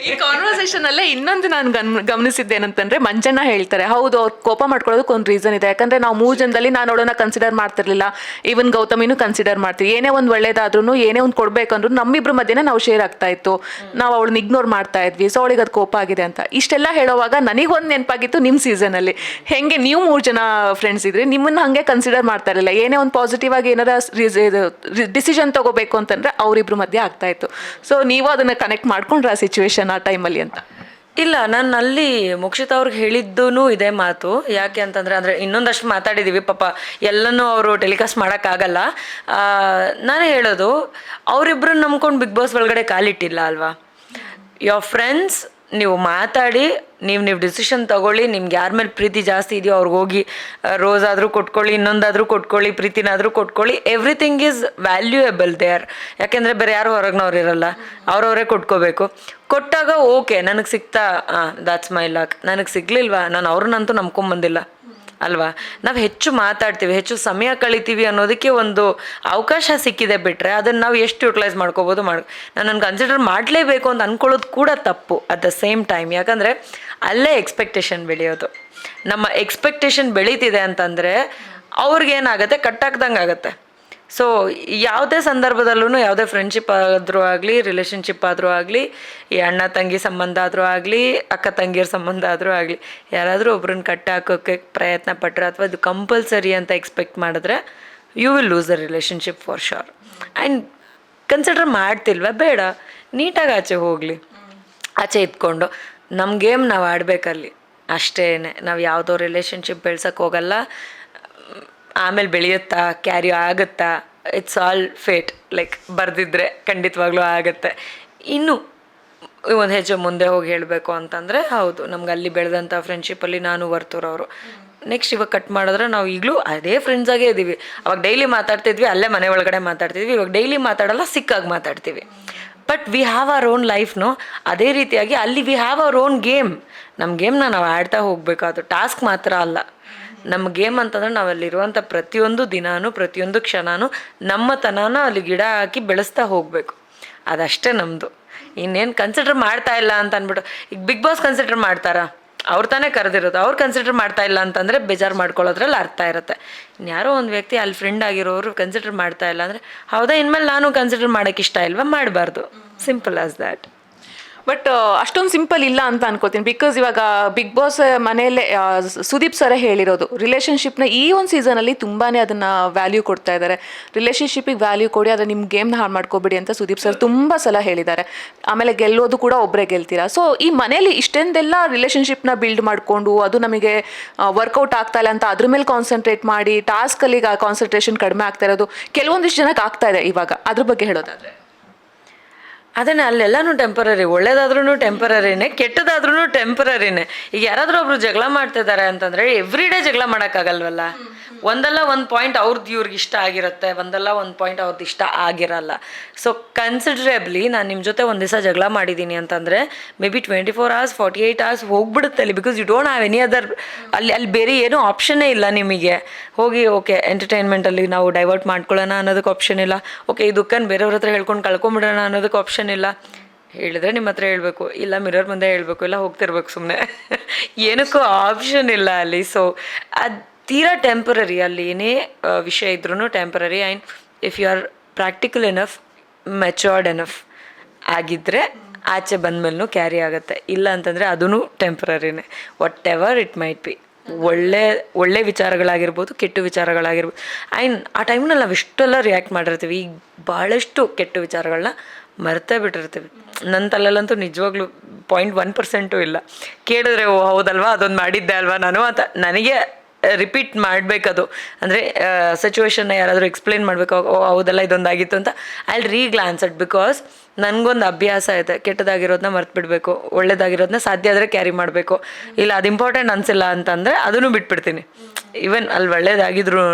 ಈ ಕಾನ್ವರ್ಸೇಷನ್ ಅಲ್ಲೇ ಇನ್ನೊಂದು ನಾನು ಗಮನಿಸಿದ್ದೇನಂತಂದ್ರೆ, ಮಂಜಣ್ಣ ಹೇಳ್ತಾರೆ, ಹೌದು ಅವ್ರು ಕೋಪ ಮಾಡ್ಕೊಳ್ಳೋದಕ್ಕೆ ಒಂದು ರೀಸನ್ ಇದೆ. ಯಾಕಂದ್ರೆ ನಾವು 3 ಜನದಲ್ಲಿ ನಾನು ಅವಳನ್ನ ಕನ್ಸಿಡರ್ ಮಾಡ್ತಿರ್ಲಿಲ್ಲ, ಈವನ್ ಗೌತಮಿನೂ ಕನ್ಸಿಡರ್ ಮಾಡ್ತೀವಿ. ಏನೇ ಒಂದು ಒಳ್ಳೇದಾದ್ರೂ ಏನೇ ಒಂದು ಕೊಡ್ಬೇಕಂದ್ರೂ ನಮ್ಮಿಬ್ರ ಮಧ್ಯೆ ನಾವು ಶೇರ್ ಆಗ್ತಾ ಇತ್ತು, ನಾವು ಅವಳನ್ನ ಇಗ್ನೋರ್ ಮಾಡ್ತಾ ಇದ್ವಿ. ಸೊ ಅವಳಿಗೆ ಅದು ಕೋಪ ಆಗಿದೆ ಅಂತ ಇಷ್ಟೆಲ್ಲ ಹೇಳೋವಾಗ ನನಗೊಂದು ನೆನಪಾಗಿತ್ತು, ನಿಮ್ಮ ಸೀಸನಲ್ಲಿ ಹೆಂಗೆ ನೀವು 3 ಜನ ಫ್ರೆಂಡ್ಸ್ ಇದ್ರಿ, ನಿಮ್ಮನ್ನ ಹಂಗೆ ಕನ್ಸಿಡರ್ ಮಾಡ್ತಾ ಇರಲಿಲ್ಲ. ಏನೇ ಒಂದು ಪಾಸಿಟಿವ್ ಆಗಿ ಏನಾರ ಡಿಸಿಷನ್ ತಗೋಬೇಕು ಅಂತಂದ್ರೆ ಅವರಿಬ್ರು ಮಧ್ಯೆ ಆಗ್ತಾ ಇತ್ತು. ಸೊ ನೀವು ಅದನ್ನ ಕನೆಕ್ಟ್ ಮಾಡ್ಕೊಂಡ್ರೆ ಆ ಸಿಚುವೇಶನ್ ಆ ಟೈಮಲ್ಲಿ ಅಂತ? ಇಲ್ಲ, ನಾನು ಅಲ್ಲಿ ಮೋಕ್ಷಿತಾ ಅವ್ರಿಗೆ ಹೇಳಿದ್ದೂ ಇದೇ ಮಾತು. ಯಾಕೆ ಅಂತಂದರೆ ಇನ್ನೊಂದಷ್ಟು ಮಾತಾಡಿದ್ದೀವಿ, ಪಾಪ ಎಲ್ಲನೂ ಅವರು ಟೆಲಿಕಾಸ್ಟ್ ಮಾಡೋಕ್ಕಾಗಲ್ಲ. ನಾನೇ ಹೇಳೋದು, ಅವರಿಬ್ಬರನ್ನ ನಂಬ್ಕೊಂಡು ಬಿಗ್ ಬಾಸ್ ಒಳಗಡೆ ಕಾಲಿಟ್ಟಿಲ್ಲ ಅಲ್ವಾ. ಯೋರ್ ಫ್ರೆಂಡ್ಸ್, ನೀವು ಮಾತಾಡಿ, ನೀವು ಡಿಸಿಷನ್ ತೊಗೊಳ್ಳಿ. ನಿಮ್ಗೆ ಯಾರ ಮೇಲೆ ಪ್ರೀತಿ ಜಾಸ್ತಿ ಇದೆಯೋ ಅವ್ರಿಗೆ ಹೋಗಿ ರೋಸ್ ಆದರೂ ಕೊಟ್ಕೊಳ್ಳಿ, ಇನ್ನೊಂದಾದರೂ ಕೊಟ್ಕೊಳ್ಳಿ, ಪ್ರೀತಿನಾದರೂ ಕೊಟ್ಕೊಳ್ಳಿ. Everything is valuable there. ಯಾಕೆಂದರೆ ಬೇರೆ ಯಾರು ಹೊರಗಿನವ್ರು ಇರಲ್ಲ, ಅವ್ರವರೇ ಕೊಟ್ಕೋಬೇಕು. ಕೊಟ್ಟಾಗ ಓಕೆ, ನನಗೆ ಸಿಗ್ತಾ ದಾಟ್ಸ್ ಮೈ ಲಕ್. ನನಗೆ ಸಿಗ್ಲಿಲ್ವಾ, ನಾನು ಅವ್ರನ್ನಂತೂ ನಂಬ್ಕೊಂಬಂದಿಲ್ಲ ಅಲ್ವಾ. ನಾವು ಹೆಚ್ಚು ಮಾತಾಡ್ತೀವಿ, ಹೆಚ್ಚು ಸಮಯ ಕಳಿತೀವಿ ಅನ್ನೋದಕ್ಕೆ ಒಂದು ಅವಕಾಶ ಸಿಕ್ಕಿದೆ. ಬಿಟ್ಟರೆ ಅದನ್ನು ನಾವು ಎಷ್ಟು ಯುಟಿಲೈಸ್ ಮಾಡ್ಕೋಬೋದು ನಾನು ಕನ್ಸಿಡರ್ ಮಾಡಲೇಬೇಕು ಅಂತ ಅಂದ್ಕೊಳ್ಳೋದು ಕೂಡ ತಪ್ಪು ಅಟ್ ದ ಸೇಮ್ ಟೈಮ್. ಯಾಕಂದರೆ ಅಲ್ಲೇ ಎಕ್ಸ್ಪೆಕ್ಟೇಷನ್ ಬೆಳೆಯೋದು. ನಮ್ಮ ಎಕ್ಸ್ಪೆಕ್ಟೇಷನ್ ಬೆಳೀತಿದೆ ಅಂತಂದರೆ ಅವ್ರಿಗೇನಾಗುತ್ತೆ, ಕಟ್ಟಾಕ್ದಂಗೆ ಆಗುತ್ತೆ. ಸೊ ಯಾವುದೇ ಸಂದರ್ಭದಲ್ಲೂ, ಯಾವುದೇ ಫ್ರೆಂಡ್ಶಿಪ್ ಆದರೂ ಆಗಲಿ, ರಿಲೇಷನ್ಶಿಪ್ ಆದರೂ ಆಗಲಿ, ಈ ಅಣ್ಣ ತಂಗಿ ಸಂಬಂಧ ಆದರೂ ಆಗಲಿ, ಅಕ್ಕ ತಂಗಿಯರ ಸಂಬಂಧ ಆದರೂ ಆಗಲಿ, ಯಾರಾದರೂ ಒಬ್ರನ್ನ ಕಟ್ಟಾಕೋಕ್ಕೆ ಪ್ರಯತ್ನ ಪಟ್ಟರೆ ಅಥವಾ ಇದು ಕಂಪಲ್ಸರಿ ಅಂತ ಎಕ್ಸ್ಪೆಕ್ಟ್ ಮಾಡಿದ್ರೆ you will lose the relationship for sure. And consider ಮಾಡ್ತಿಲ್ವ, ಬೇಡ, ನೀಟಾಗಿ ಆಚೆ ಹೋಗಲಿ. ಆಚೆ ಇದ್ಕೊಂಡು ನಮ್ಮ ಗೇಮ್ ನಾವು ಆಡಬೇಕಲ್ಲಿ ಅಷ್ಟೇ. ನಾವು ಯಾವುದೋ ರಿಲೇಷನ್ಶಿಪ್ ಬೆಳ್ಸೋಕ್ಕೆ ಹೋಗಲ್ಲ. ಆಮೇಲೆ ಬೆಳೆಯುತ್ತಾ, ಕ್ಯಾರಿ ಆಗುತ್ತಾ, ಇಟ್ಸ್ ಆಲ್ ಫೇಟ್. ಲೈಕ್ ಬರೆದಿದ್ರೆ ಖಂಡಿತವಾಗ್ಲೂ ಆಗುತ್ತೆ. ಇನ್ನು ಒಂದು ಹೆಜ್ಜೆ ಮುಂದೆ ಹೋಗಿ ಹೇಳಬೇಕು ಅಂತಂದರೆ, ಹೌದು, ನಮ್ಗೆ ಅಲ್ಲಿ ಬೆಳೆದಂಥ ಫ್ರೆಂಡ್ಶಿಪ್ಪಲ್ಲಿ ನಾನು ವರ್ತೂರವರು. ನೆಕ್ಸ್ಟ್ ಇವಾಗ ಕಟ್ ಮಾಡಿದ್ರೆ ನಾವು ಈಗಲೂ ಅದೇ ಫ್ರೆಂಡ್ಸಾಗೇ ಇದ್ದೀವಿ. ಅವಾಗ ಡೈಲಿ ಮಾತಾಡ್ತಿದ್ವಿ, ಅಲ್ಲೇ ಮನೆ ಒಳಗಡೆ ಮಾತಾಡ್ತಿದ್ವಿ. ಇವಾಗ ಡೈಲಿ ಮಾತಾಡಲ್ಲ, ಸಿಕ್ಕಾಗಿ ಮಾತಾಡ್ತೀವಿ. But we have our own ಲೈಫ್ನು. ಅದೇ ರೀತಿಯಾಗಿ ಅಲ್ಲಿ we have our own game. ನಮ್ಮ ಗೇಮ್ನ ನಾವು ಆಡ್ತಾ ಹೋಗಬೇಕು. ಅದು ಟಾಸ್ಕ್ ಮಾತ್ರ ಅಲ್ಲ. ನಮ್ಮ ಗೇಮ್ ಅಂತಂದ್ರೆ ನಾವಲ್ಲಿರುವಂಥ ಪ್ರತಿಯೊಂದು ದಿನಾನು, ಪ್ರತಿಯೊಂದು ಕ್ಷಣನೂ ನಮ್ಮ ತನನ ಅಲ್ಲಿ ಗಿಡ ಹಾಕಿ ಬೆಳೆಸ್ತಾ ಹೋಗಬೇಕು. ಅದಷ್ಟೇ ನಮ್ಮದು. ಇನ್ನೇನು ಕನ್ಸಿಡರ್ ಮಾಡ್ತಾ ಇಲ್ಲ ಅಂತ ಅಂದ್ಬಿಟ್ಟು, ಈಗ ಬಿಗ್ ಬಾಸ್ ಕನ್ಸಿಡರ್ ಮಾಡ್ತಾರಾ? ಅವ್ರು ತಾನೇ ಕರೆದಿರೋದು. ಅವ್ರು ಕನ್ಸಿಡರ್ ಮಾಡ್ತಾ ಇಲ್ಲ ಅಂತಂದರೆ ಬೇಜಾರು ಮಾಡ್ಕೊಳ್ಳೋದ್ರಲ್ಲಿ ಅರ್ಥ ಇರುತ್ತೆ. ಇನ್ಯಾರೋ ಒಂದು ವ್ಯಕ್ತಿ ಅಲ್ಲಿ ಫ್ರೆಂಡ್ ಆಗಿರೋರು ಕನ್ಸಿಡರ್ ಮಾಡ್ತಾ ಇಲ್ಲ ಅಂದರೆ, ಹೌದಾ, ಇನ್ಮೇಲೆ ನಾನು ಕನ್ಸಿಡರ್ ಮಾಡೋಕ್ಕೆ ಇಷ್ಟ ಇಲ್ವಾ, ಮಾಡಬಾರ್ದು. Simple as that. ಬಟ್ ಅಷ್ಟೊಂದು ಸಿಂಪಲ್ ಇಲ್ಲ ಅಂತ ಅನ್ಕೋತೀನಿ. ಬಿಕಾಸ್ ಇವಾಗ ಬಿಗ್ ಬಾಸ್ ಮನೆಯಲ್ಲೇ ಸುದೀಪ್ ಸರೇ ಹೇಳಿರೋದು, ರಿಲೇಷನ್ಶಿಪ್ನ ಈ ಒಂದು ಸೀಸನಲ್ಲಿ ತುಂಬಾ ಅದನ್ನು ವ್ಯಾಲ್ಯೂ ಕೊಡ್ತಾ ಇದ್ದಾರೆ. ರಿಲೇಷನ್ಶಿಪ್ಪಿಗೆ ವ್ಯಾಲ್ಯೂ ಕೊಡಿ, ಆದರೆ ನಿಮ್ಮ ಗೇಮ್ನ ಹಾಳು ಮಾಡ್ಕೋಬೇಡಿ ಅಂತ ಸುದೀಪ್ ಸರ್ ತುಂಬ ಸಲ ಹೇಳಿದ್ದಾರೆ. ಆಮೇಲೆ ಗೆಲ್ಲೋದು ಕೂಡ ಒಬ್ಬರೇ ಗೆಲ್ತೀರಾ. ಸೊ ಈ ಮನೇಲಿ ಇಷ್ಟೊಂದೆಲ್ಲ ರಿಲೇಷನ್ಶಿಪ್ನ ಬಿಲ್ಡ್ ಮಾಡಿಕೊಂಡು ಅದು ನಮಗೆ ವರ್ಕೌಟ್ ಆಗ್ತಾ ಇಲ್ಲ ಅಂತ ಅದ್ರ ಮೇಲೆ ಕಾನ್ಸಂಟ್ರೇಟ್ ಮಾಡಿ ಟಾಸ್ಕಲ್ಲಿ ಕಾನ್ಸಂಟ್ರೇಷನ್ ಕಡಿಮೆ ಆಗ್ತಾ ಇರೋದು ಕೆಲವೊಂದಿಷ್ಟು ಜನಕ್ಕೆ ಆಗ್ತಾ ಇದೆ. ಇವಾಗ ಅದ್ರ ಬಗ್ಗೆ ಹೇಳೋದಾದರೆ ಅದನ್ನೇ, ಅಲ್ಲೆಲ್ಲನೂ ಟೆಂಪರರಿ. ಒಳ್ಳೇದಾದ್ರೂ ಟೆಂಪರರಿನೇ, ಕೆಟ್ಟದಾದ್ರೂ ಟೆಂಪರರಿನೇ. ಈಗ ಯಾರಾದರೂ ಒಬ್ರು ಜಗಳ ಮಾಡ್ತಿದ್ದಾರೆ ಅಂತಂದರೆ ಎವ್ರಿ ಡೇ ಜಗಳ ಮಾಡೋಕ್ಕಾಗಲ್ವಲ್ಲ. ಒಂದಲ್ಲ ಒಂದು ಪಾಯಿಂಟ್ ಅವ್ರದ್ದು ಇವ್ರಿಗೆ ಇಷ್ಟ ಆಗಿರುತ್ತೆ, ಒಂದಲ್ಲ ಒಂದು ಪಾಯಿಂಟ್ ಅವ್ರದ್ದು ಇಷ್ಟ ಆಗಿರಲ್ಲ. ಸೊ ಕನ್ಸಿಡ್ರೇಬ್ಲಿ ನಾನು ನಿಮ್ಮ ಜೊತೆ ಒಂದು ದಿವಸ ಜಗಳ ಮಾಡಿದ್ದೀನಿ ಅಂತಂದರೆ ಮೇ ಬಿ 24 hours 48 hours ಹೋಗ್ಬಿಡುತ್ತೆ ಅಲ್ಲಿ. Because you don't have any other, ಅಲ್ಲಿ ಬೇರೆ ಏನೂ ಆಪ್ಷನ್ನೇ ಇಲ್ಲ ನಿಮಗೆ. ಹೋಗಿ ಓಕೆ ಎಂಟರ್ಟೈನ್ಮೆಂಟಲ್ಲಿ ನಾವು ಡೈವರ್ಟ್ ಮಾಡ್ಕೊಳ್ಳೋಣ ಅನ್ನೋದಕ್ಕೆ ಆಪ್ಷನ್ ಇಲ್ಲ. ಓಕೆ ಈ ದುಃಖನ ಬೇರೆಯವ್ರ ಹತ್ರ ಹೇಳ್ಕೊಂಡು ಕಳ್ಕೊಂಬಿಡೋಣ ಅನ್ನೋದಕ್ಕೆ ಆಪ್ಷನ್ ಇಲ್ಲ. ಹೇಳಿದ್ರೆ ನಿಮ್ಮ ಹತ್ರ ಹೇಳಬೇಕು, ಇಲ್ಲ ಮಿರರ್ ಮುಂದೆ ಹೇಳಬೇಕು, ಇಲ್ಲ ಹೋಗ್ತಿರ್ಬೇಕು ಸುಮ್ಮನೆ. ಏನಕ್ಕೂ ಆಪ್ಷನ್ ಇಲ್ಲ ಅಲ್ಲಿ. ಸೊ ತೀರಾ ಟೆಂಪರರಿ, ಅಲ್ಲಿ ಏನೇ ವಿಷಯ ಇದ್ರೂ temporary. And if you are practical enough, matured enough ಆಗಿದ್ದರೆ ಆಚೆ ಬಂದಮೇಲೂ ಕ್ಯಾರಿ ಆಗುತ್ತೆ. ಇಲ್ಲ ಅಂತಂದರೆ ಅದೂ ಟೆಂಪ್ರರಿನೇ, whatever it might be. ಒಳ್ಳೆ ವಿಚಾರಗಳಾಗಿರ್ಬೋದು, ಕೆಟ್ಟ ವಿಚಾರಗಳಾಗಿರ್ಬೋದು. ಆ್ಯಂಡ್ ಆ ಟೈಮ್ನಲ್ಲಿ ನಾವು ಇಷ್ಟೆಲ್ಲ ರಿಯಾಕ್ಟ್ ಮಾಡಿರ್ತೀವಿ. ಈಗ ಭಾಳಷ್ಟು ಕೆಟ್ಟ ವಿಚಾರಗಳನ್ನ ಮರ್ತೇ ಬಿಟ್ಟಿರ್ತೀವಿ. ನನ್ನ ತಲೆಯಲ್ಲಂತೂ ನಿಜವಾಗ್ಲೂ 0.1% ಇಲ್ಲ. ಕೇಳಿದ್ರೆ ಓ ಹೌದಲ್ವಾ, ಅದೊಂದು ಮಾಡಿದ್ದೆ ಅಲ್ವಾ ನಾನು ಅಂತ ನನಗೆ ರಿಪೀಟ್ ಮಾಡಬೇಕದು. ಅಂದರೆ ಸಿಚುವೇಶನ್ನ ಯಾರಾದರೂ ಎಕ್ಸ್ಪ್ಲೇನ್ ಮಾಡಬೇಕು, ಓ ಹೌದಲ್ಲ ಇದೊಂದಾಗಿತ್ತು ಅಂತ. I will reglance it. Because ನನಗೊಂದು ಅಭ್ಯಾಸ ಇದೆ, ಕೆಟ್ಟದಾಗಿರೋದನ್ನ ಮರ್ತು ಬಿಡಬೇಕು, ಒಳ್ಳೇದಾಗಿರೋದನ್ನ ಸಾಧ್ಯ ಆದರೆ ಕ್ಯಾರಿ ಮಾಡಬೇಕು. ಇಲ್ಲ ಅದು ಇಂಪಾರ್ಟೆಂಟ್ ಅನಿಸಿಲ್ಲ ಅಂತಂದರೆ ಅದನ್ನು ಬಿಟ್ಬಿಡ್ತೀನಿ. ಈವನ್ ಅಲ್ಲಿ ಒಳ್ಳೇದಾಗಿದ್ರೂ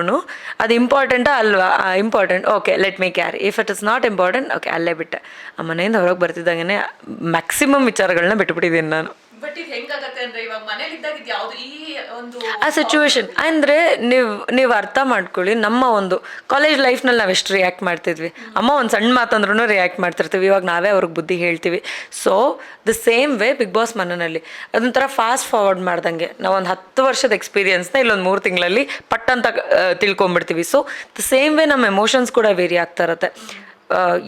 ಅದು ಇಂಪಾರ್ಟೆಂಟಾ ಅಲ್ವಾ, important, okay let me carry. If it is not important, okay ಅಲ್ಲೇ ಬಿಟ್ಟೆ. ಆ ಮನೆಯಿಂದ ಹೊರಗೆ ಬರ್ತಿದ್ದಂಗೆ ಮ್ಯಾಕ್ಸಿಮಮ್ ವಿಚಾರಗಳನ್ನ ಬಿಟ್ಬಿಟ್ಟಿದ್ದೀನಿ ನಾನು. ಬಟ್ ಇದು ಹೆಂಗಾಗತ್ತೆ ಅಂದ್ರೆ ಇವಾಗ ಮನೇಲಿ ಇದ್ದಾಗ ಯಾವುದು ಈ ಒಂದು ಆ ಸಿಚುವೇಶನ್ ಅಂದರೆ ನೀವು ಅರ್ಥ ಮಾಡ್ಕೊಳ್ಳಿ. ನಮ್ಮ ಒಂದು ಕಾಲೇಜ್ ಲೈಫ್ನಲ್ಲಿ ನಾವು ಎಷ್ಟು ರಿಯಾಕ್ಟ್ ಮಾಡ್ತಿದ್ವಿ. ಅಮ್ಮ ಒಂದು ಸಣ್ಣ ಮಾತಂದ್ರೂ ರಿಯಾಕ್ಟ್ ಮಾಡ್ತಿರ್ತೀವಿ. ಇವಾಗ ನಾವೇ ಅವ್ರಿಗೆ ಬುದ್ಧಿ ಹೇಳ್ತೀವಿ. So the same way Bigg Boss ಮನೆಯಲ್ಲಿ ಅದೊಂಥರ ಫಾಸ್ಟ್ ಫಾರ್ವರ್ಡ್ ಮಾಡ್ದಂಗೆ ನಾವು ಒಂದು 10 ವರ್ಷದ ಎಕ್ಸ್ಪೀರಿಯನ್ಸ್ನ ಇಲ್ಲೊಂದು 3 ತಿಂಗಳಲ್ಲಿ ಪಟ್ ಅಂತ ತಿಳ್ಕೊಂಬಿಡ್ತೀವಿ. ಸೊ ದ ಸೇಮ್ ವೇ ನಮ್ಮ ಎಮೋಷನ್ಸ್ ಕೂಡ ವೇರಿ ಆಗ್ತಾ ಇರುತ್ತೆ.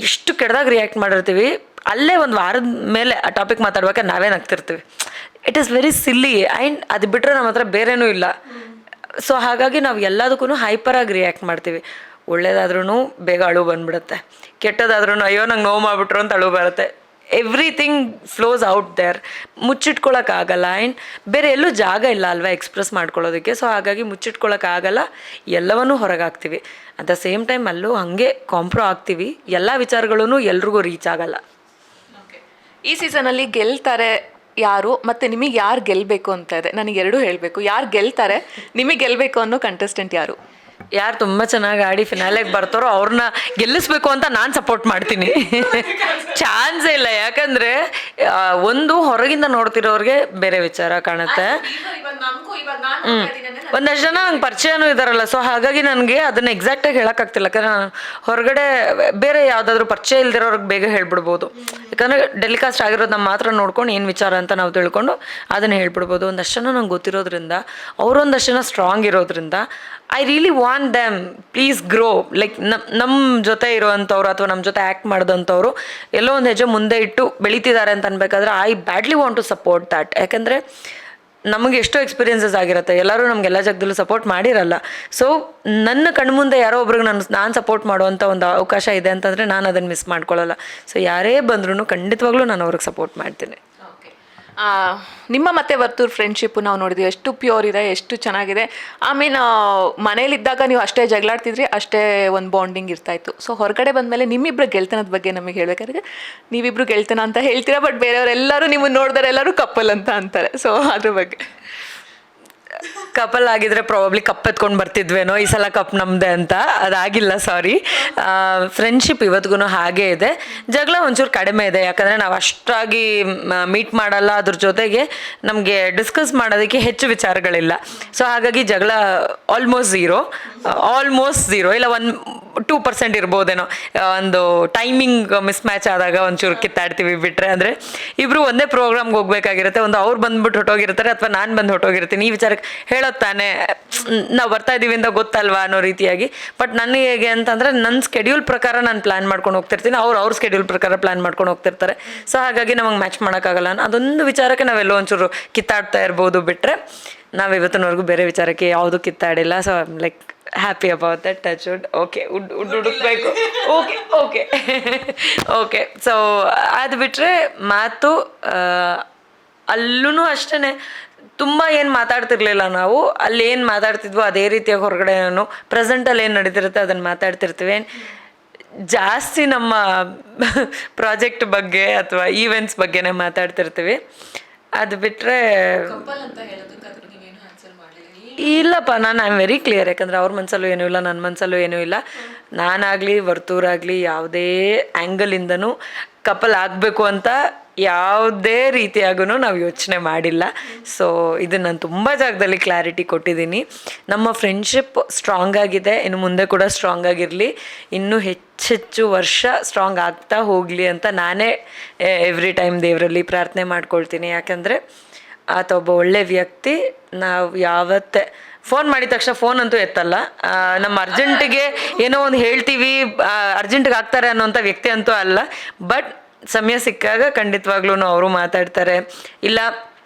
ಎಷ್ಟು ಕೆಟ್ಟದಾಗ ರಿಯಾಕ್ಟ್ ಮಾಡಿರ್ತೀವಿ, ಅಲ್ಲೇ ಒಂದು ವಾರದ ಮೇಲೆ ಆ ಟಾಪಿಕ್ ಮಾತಾಡ್ಬೇಕಾದ್ರೆ ನಾವೇ ನಗ್ತಿರ್ತೀವಿ. It is very silly. And ಅದು ಬಿಟ್ಟರೆ ನಮ್ಮ ಹತ್ರ ಬೇರೆನೂ ಇಲ್ಲ. ಸೊ ಹಾಗಾಗಿ ನಾವು ಎಲ್ಲದಕ್ಕೂ ಹೈಪರಾಗಿ ರಿಯಾಕ್ಟ್ ಮಾಡ್ತೀವಿ. ಒಳ್ಳೇದಾದ್ರೂ ಬೇಗ ಅಳು ಬಂದ್ಬಿಡುತ್ತೆ, ಕೆಟ್ಟದಾದ್ರೂ ಅಯ್ಯೋ ನಂಗೆ ನೋವು ಮಾಡಿಬಿಟ್ರು ಅಂತ ಅಳು ಬರುತ್ತೆ. Everything flows out there. ಮುಚ್ಚಿಟ್ಕೊಳ್ಳೋಕ್ಕಾಗಲ್ಲ. ಆ್ಯಂಡ್ ಬೇರೆ ಎಲ್ಲೂ ಜಾಗ ಇಲ್ಲ ಅಲ್ವಾ ಎಕ್ಸ್ಪ್ರೆಸ್ ಮಾಡ್ಕೊಳ್ಳೋದಕ್ಕೆ. ಸೊ ಹಾಗಾಗಿ ಮುಚ್ಚಿಟ್ಕೊಳ್ಳೋಕ್ಕಾಗಲ್ಲ, ಎಲ್ಲವನ್ನೂ ಹೊರಗಾಗ್ತೀವಿ. ಅಟ್ ದ ಸೇಮ್ ಟೈಮ್ ಅಲ್ಲೂ ಹಾಗೆ ಕಾಂಪ್ರೋ ಆಗ್ತೀವಿ. ಎಲ್ಲ ವಿಚಾರಗಳೂ ಎಲ್ರಿಗೂ ರೀಚ್ ಆಗಲ್ಲ. ಈ ಸೀಸನಲ್ಲಿ ಗೆಲ್ತಾರೆ ಯಾರು ಮತ್ತು ನಿಮಗೆ ಯಾರು ಗೆಲ್ಲಬೇಕು ಅಂತ ಇದೆ. ನನಗೆ ಎರಡೂ ಹೇಳಬೇಕು. ಯಾರು ಗೆಲ್ತಾರೆ, ನಿಮಗೆ ಗೆಲ್ಲಬೇಕು ಅನ್ನೋ ಕಂಟೆಸ್ಟೆಂಟ್ ಯಾರು? ಯಾರು ತುಂಬ ಚೆನ್ನಾಗಿ ಆಡಿ ಫಿನಾಲೆಗೆ ಬರ್ತಾರೋ ಅವ್ರನ್ನ ಗೆಲ್ಲಿಸ್ಬೇಕು ಅಂತ ನಾನು ಸಪೋರ್ಟ್ ಮಾಡ್ತೀನಿ. ಚಾನ್ಸೇ ಇಲ್ಲ. ಯಾಕಂದರೆ ಒಂದು ಹೊರಗಿಂದ ನೋಡ್ತಿರೋರಿಗೆ ಬೇರೆ ವಿಚಾರ ಕಾಣುತ್ತೆ. ಒಂದಷ್ಟು ಜನ ನಂಗೆ ಪರಿಚಯನೂ ಇದ್ದಾರಲ್ಲ. ಸೊ ಹಾಗಾಗಿ ನನಗೆ ಅದನ್ನು ಎಕ್ಸಾಕ್ಟಾಗಿ ಹೇಳೋಕ್ಕಾಗ್ತಿಲ್ಲ. ಯಾಕಂದರೆ ನಾನು ಹೊರಗಡೆ ಬೇರೆ ಯಾವುದಾದ್ರೂ ಪರಿಚಯ ಇಲ್ದಿರೋರ್ಗೆ ಬೇಗ ಹೇಳ್ಬಿಡ್ಬೋದು. ಯಾಕಂದರೆ ಡೆಲಿಕಾಸ್ಟ್ ಆಗಿರೋದನ್ನ ಮಾತ್ರ ನೋಡ್ಕೊಂಡು ಏನು ವಿಚಾರ ಅಂತ ನಾವು ತಿಳ್ಕೊಂಡು ಅದನ್ನು ಹೇಳ್ಬಿಡ್ಬೋದು. ಒಂದಷ್ಟು ಜನ ನಂಗೆ ಗೊತ್ತಿರೋದ್ರಿಂದ, ಅವರೊಂದಷ್ಟು ಜನ ಸ್ಟ್ರಾಂಗ್ ಇರೋದ್ರಿಂದ I really want damn please grow. Like ನಮ್ಮ ಜೊತೆ ಇರೋವಂಥವ್ರು ಅಥವಾ ನಮ್ಮ ಜೊತೆ ಆ್ಯಕ್ಟ್ ಮಾಡಿದಂಥವ್ರು ಎಲ್ಲೋ ಒಂದು ಹೆಜ್ಜೆ ಮುಂದೆ ಇಟ್ಟು ಬೆಳೀತಿದ್ದಾರೆ ಅಂತ ಅನ್ಬೇಕಾದ್ರೆ I badly want to support that. ಯಾಕಂದರೆ ನಮಗೆ ಎಷ್ಟೋ ಎಕ್ಸ್ಪೀರಿಯನ್ಸಸ್ ಆಗಿರುತ್ತೆ. ಎಲ್ಲರೂ ನಮಗೆಲ್ಲ ಜಾಗದಲ್ಲೂ ಸಪೋರ್ಟ್ ಮಾಡಿರಲ್ಲ. ಸೊ ನನ್ನ ಕಣ್ಮುಂದೆ ಯಾರೋ ಒಬ್ರಿಗೆ ನಾನು ಸಪೋರ್ಟ್ ಮಾಡುವಂಥ ಒಂದು ಅವಕಾಶ ಇದೆ ಅಂತಂದರೆ ನಾನು ಅದನ್ನು ಮಿಸ್ ಮಾಡ್ಕೊಳ್ಳಲ್ಲ. ಸೊ ಯಾರೇ ಬಂದ್ರೂ ಖಂಡಿತವಾಗ್ಲೂ ನಾನು ಅವ್ರಿಗೆ ಸಪೋರ್ಟ್ ಮಾಡ್ತೀನಿ. ನಿಮ್ಮ ಮತ್ತೆ ವರ್ತೂರ್ ಫ್ರೆಂಡ್ಶಿಪ್ಪು ನಾವು ನೋಡಿದ್ವಿ, ಎಷ್ಟು ಪ್ಯೂರ್ ಇದೆ, ಎಷ್ಟು ಚೆನ್ನಾಗಿದೆ. ಐ ಮೀನ್ ಮನೇಲಿದ್ದಾಗ ನೀವು ಅಷ್ಟೇ ಜಗಳಾಡ್ತಿದ್ರಿ, ಅಷ್ಟೇ ಒಂದು ಬಾಂಡಿಂಗ್ ಇರ್ತಾಯಿತ್ತು. ಸೊ ಹೊರಗಡೆ ಬಂದಮೇಲೆ ನಿಮ್ಮಿಬ್ಬರು ಗೆಳ್ತನದ ಬಗ್ಗೆ ನಮಗೆ ಹೇಳ್ಬೇಕಾದ್ರೆ ನೀವಿಬ್ಬರು ಗೆಳ್ತನ ಅಂತ ಹೇಳ್ತೀರಾ, ಬಟ್ ಬೇರೆಯವರೆಲ್ಲರೂ ನಿಮ್ಮನ್ನು ನೋಡಿದ್ರೆ ಎಲ್ಲರೂ ಕಪ್ಪಲ್ ಅಂತ ಅಂತಾರೆ. ಸೊ ಅದ್ರ ಬಗ್ಗೆ ಕಪಲ್ ಆಗಿದ್ರೆ ಪ್ರಾಬಬ್ಲಿ ಕಪ್ ಎತ್ಕೊಂಡು ಬರ್ತಿದ್ವೇನೋ, ಈ ಸಲ ಕಪ್ ನಮ್ಮದೇ ಅಂತ. ಅದಾಗಿಲ್ಲ, ಸಾರಿ. ಫ್ರೆಂಡ್ಶಿಪ್ ಇವತ್ತಿಗೂ ಹಾಗೇ ಇದೆ. ಜಗಳ ಒಂಚೂರು ಕಡಿಮೆ ಇದೆ. ಯಾಕಂದರೆ ನಾವು ಅಷ್ಟಾಗಿ ಮೀಟ್ ಮಾಡಲ್ಲ. ಅದ್ರ ಜೊತೆಗೆ ನಮಗೆ ಡಿಸ್ಕಸ್ ಮಾಡೋದಕ್ಕೆ ಹೆಚ್ಚು ವಿಚಾರಗಳಿಲ್ಲ. ಸೊ ಹಾಗಾಗಿ ಜಗಳ ಆಲ್ಮೋಸ್ಟ್ ಝೀರೋ ಇಲ್ಲ 1-2% ಇರ್ಬೋದೇನೋ. ಒಂದು ಟೈಮಿಂಗ್ ಮಿಸ್ ಮ್ಯಾಚ್ ಆದಾಗ ಒಂಚೂರು ಕಿತ್ತಾಡ್ತೀವಿ. ಬಿಟ್ಟರೆ ಅಂದರೆ ಇಬ್ಬರು ಒಂದೇ ಪ್ರೋಗ್ರಾಮ್ಗೆ ಹೋಗ್ಬೇಕಾಗಿರುತ್ತೆ. ಒಂದು ಅವ್ರು ಬಂದ್ಬಿಟ್ಟು ಹೊಟ್ಟೋಗಿರ್ತಾರೆ ಅಥವಾ ನಾನು ಬಂದು ಹೊಟ್ಟೋಗಿರ್ತೀನಿ. ಈ ವಿಚಾರಕ್ಕೆ ಹೇಳೋದು ತಾನೇ, ನಾವು ಬರ್ತಾ ಇದ್ದೀವಿ ಅಂತ ಗೊತ್ತಲ್ವಾ ಅನ್ನೋ ರೀತಿಯಾಗಿ. ಬಟ್ ನನಗೆ ಹೇಗೆ ಅಂತಂದರೆ ನನ್ನ ಸ್ಕೆಡ್ಯೂಲ್ ಪ್ರಕಾರ ನಾನು ಪ್ಲ್ಯಾನ್ ಮಾಡ್ಕೊಂಡು ಹೋಗ್ತಿರ್ತೀನಿ, ಅವ್ರ ಸ್ಕೆಡ್ಯೂಲ್ ಪ್ರಕಾರ ಪ್ಲ್ಯಾನ್ ಮಾಡ್ಕೊಂಡು ಹೋಗ್ತಿರ್ತಾರೆ. ಸೊ ಹಾಗಾಗಿ ನಮಗೆ ಮ್ಯಾಚ್ ಮಾಡೋಕ್ಕಾಗಲ್ಲ. ಅದೊಂದು ವಿಚಾರಕ್ಕೆ ನಾವೆಲ್ಲೋ ಒಂಚೂರು ಕಿತ್ತಾಡ್ತಾ ಇರ್ಬೋದು. ಬಿಟ್ಟರೆ ನಾವು ಇವತ್ತಿನವರೆಗೂ ಬೇರೆ ವಿಚಾರಕ್ಕೆ ಯಾವುದೂ ಕಿತ್ತಾಡಿಲ್ಲ. So like happy about that. Touch wood. Okay, ಹುಡುಕ್ಬೇಕು. ಓಕೆ. ಸೊ ಅದು ಬಿಟ್ಟರೆ ಮಾತು ಅಲ್ಲೂ ಅಷ್ಟೇ ತುಂಬ ಏನು ಮಾತಾಡ್ತಿರ್ಲಿಲ್ಲ ನಾವು. ಅಲ್ಲಿ ಏನು ಮಾತಾಡ್ತಿದ್ವೋ ಅದೇ ರೀತಿಯಾಗಿ ಹೊರಗಡೆ ಪ್ರೆಸೆಂಟಲ್ಲಿ ಏನು ನಡೀತಿರುತ್ತೆ ಅದನ್ನು ಮಾತಾಡ್ತಿರ್ತೀವಿ. ಜಾಸ್ತಿ ನಮ್ಮ ಪ್ರಾಜೆಕ್ಟ್ ಬಗ್ಗೆ ಅಥವಾ ಈವೆಂಟ್ಸ್ ಬಗ್ಗೆನೇ ಮಾತಾಡ್ತಿರ್ತೀವಿ. ಅದು ಬಿಟ್ಟರೆ ಇಲ್ಲಪ್ಪ, ನಾನು ಐ ಆಮ್ ವೆರಿ ಕ್ಲಿಯರ್. ಯಾಕಂದರೆ ಅವ್ರ ಮನಸ್ಸಲ್ಲೂ ಏನೂ ಇಲ್ಲ, ನನ್ನ ಮನಸ್ಸಲ್ಲೂ ಏನೂ ಇಲ್ಲ. ನಾನಾಗಲಿ ವರ್ತೂರಾಗಲಿ ಯಾವುದೇ ಆ್ಯಂಗಲಿಂದನೂ ಕಪಲ್ ಆಗಬೇಕು ಅಂತ ಯಾವುದೇ ರೀತಿಯಾಗೂ ನಾವು ಯೋಚನೆ ಮಾಡಿಲ್ಲ. ಸೊ ಇದು ನಾನು ತುಂಬ ಜಾಗದಲ್ಲಿ ಕ್ಲಾರಿಟಿ ಕೊಟ್ಟಿದ್ದೀನಿ. ನಮ್ಮ ಫ್ರೆಂಡ್ಶಿಪ್ ಸ್ಟ್ರಾಂಗ್ ಆಗಿದೆ, ಇನ್ನು ಮುಂದೆ ಕೂಡ ಸ್ಟ್ರಾಂಗ್ ಆಗಿರಲಿ, ಇನ್ನೂ ಹೆಚ್ಚೆಚ್ಚು ವರ್ಷ ಸ್ಟ್ರಾಂಗ್ ಆಗ್ತಾ ಹೋಗಲಿ ಅಂತ ನಾನೇ ಎವ್ರಿ ಟೈಮ್ ದೇವರಲ್ಲಿ ಪ್ರಾರ್ಥನೆ ಮಾಡ್ಕೊಳ್ತೀನಿ. ಯಾಕಂದರೆ ಆತ ಒಬ್ಬ ಒಳ್ಳೆ ವ್ಯಕ್ತಿ. ನಾವು ಯಾವತ್ತೇ ಫೋನ್ ಮಾಡಿದ ತಕ್ಷಣ ಫೋನ್ ಅಂತೂ ಎತ್ತಲ್ಲ. ನಮ್ಮ ಅರ್ಜೆಂಟಿಗೆ ಏನೋ ಒಂದು ಹೇಳ್ತೀವಿ, ಅರ್ಜೆಂಟಿಗೆ ಆಗ್ತಾರೆ ಅನ್ನೋಂಥ ವ್ಯಕ್ತಿ ಅಂತೂ ಅಲ್ಲ. ಬಟ್ ಸಮಯ ಸಿಕ್ಕಾಗ ಖಂಡಿತವಾಗ್ಲೂ ಅವರು ಮಾತಾಡ್ತಾರೆ. ಇಲ್ಲ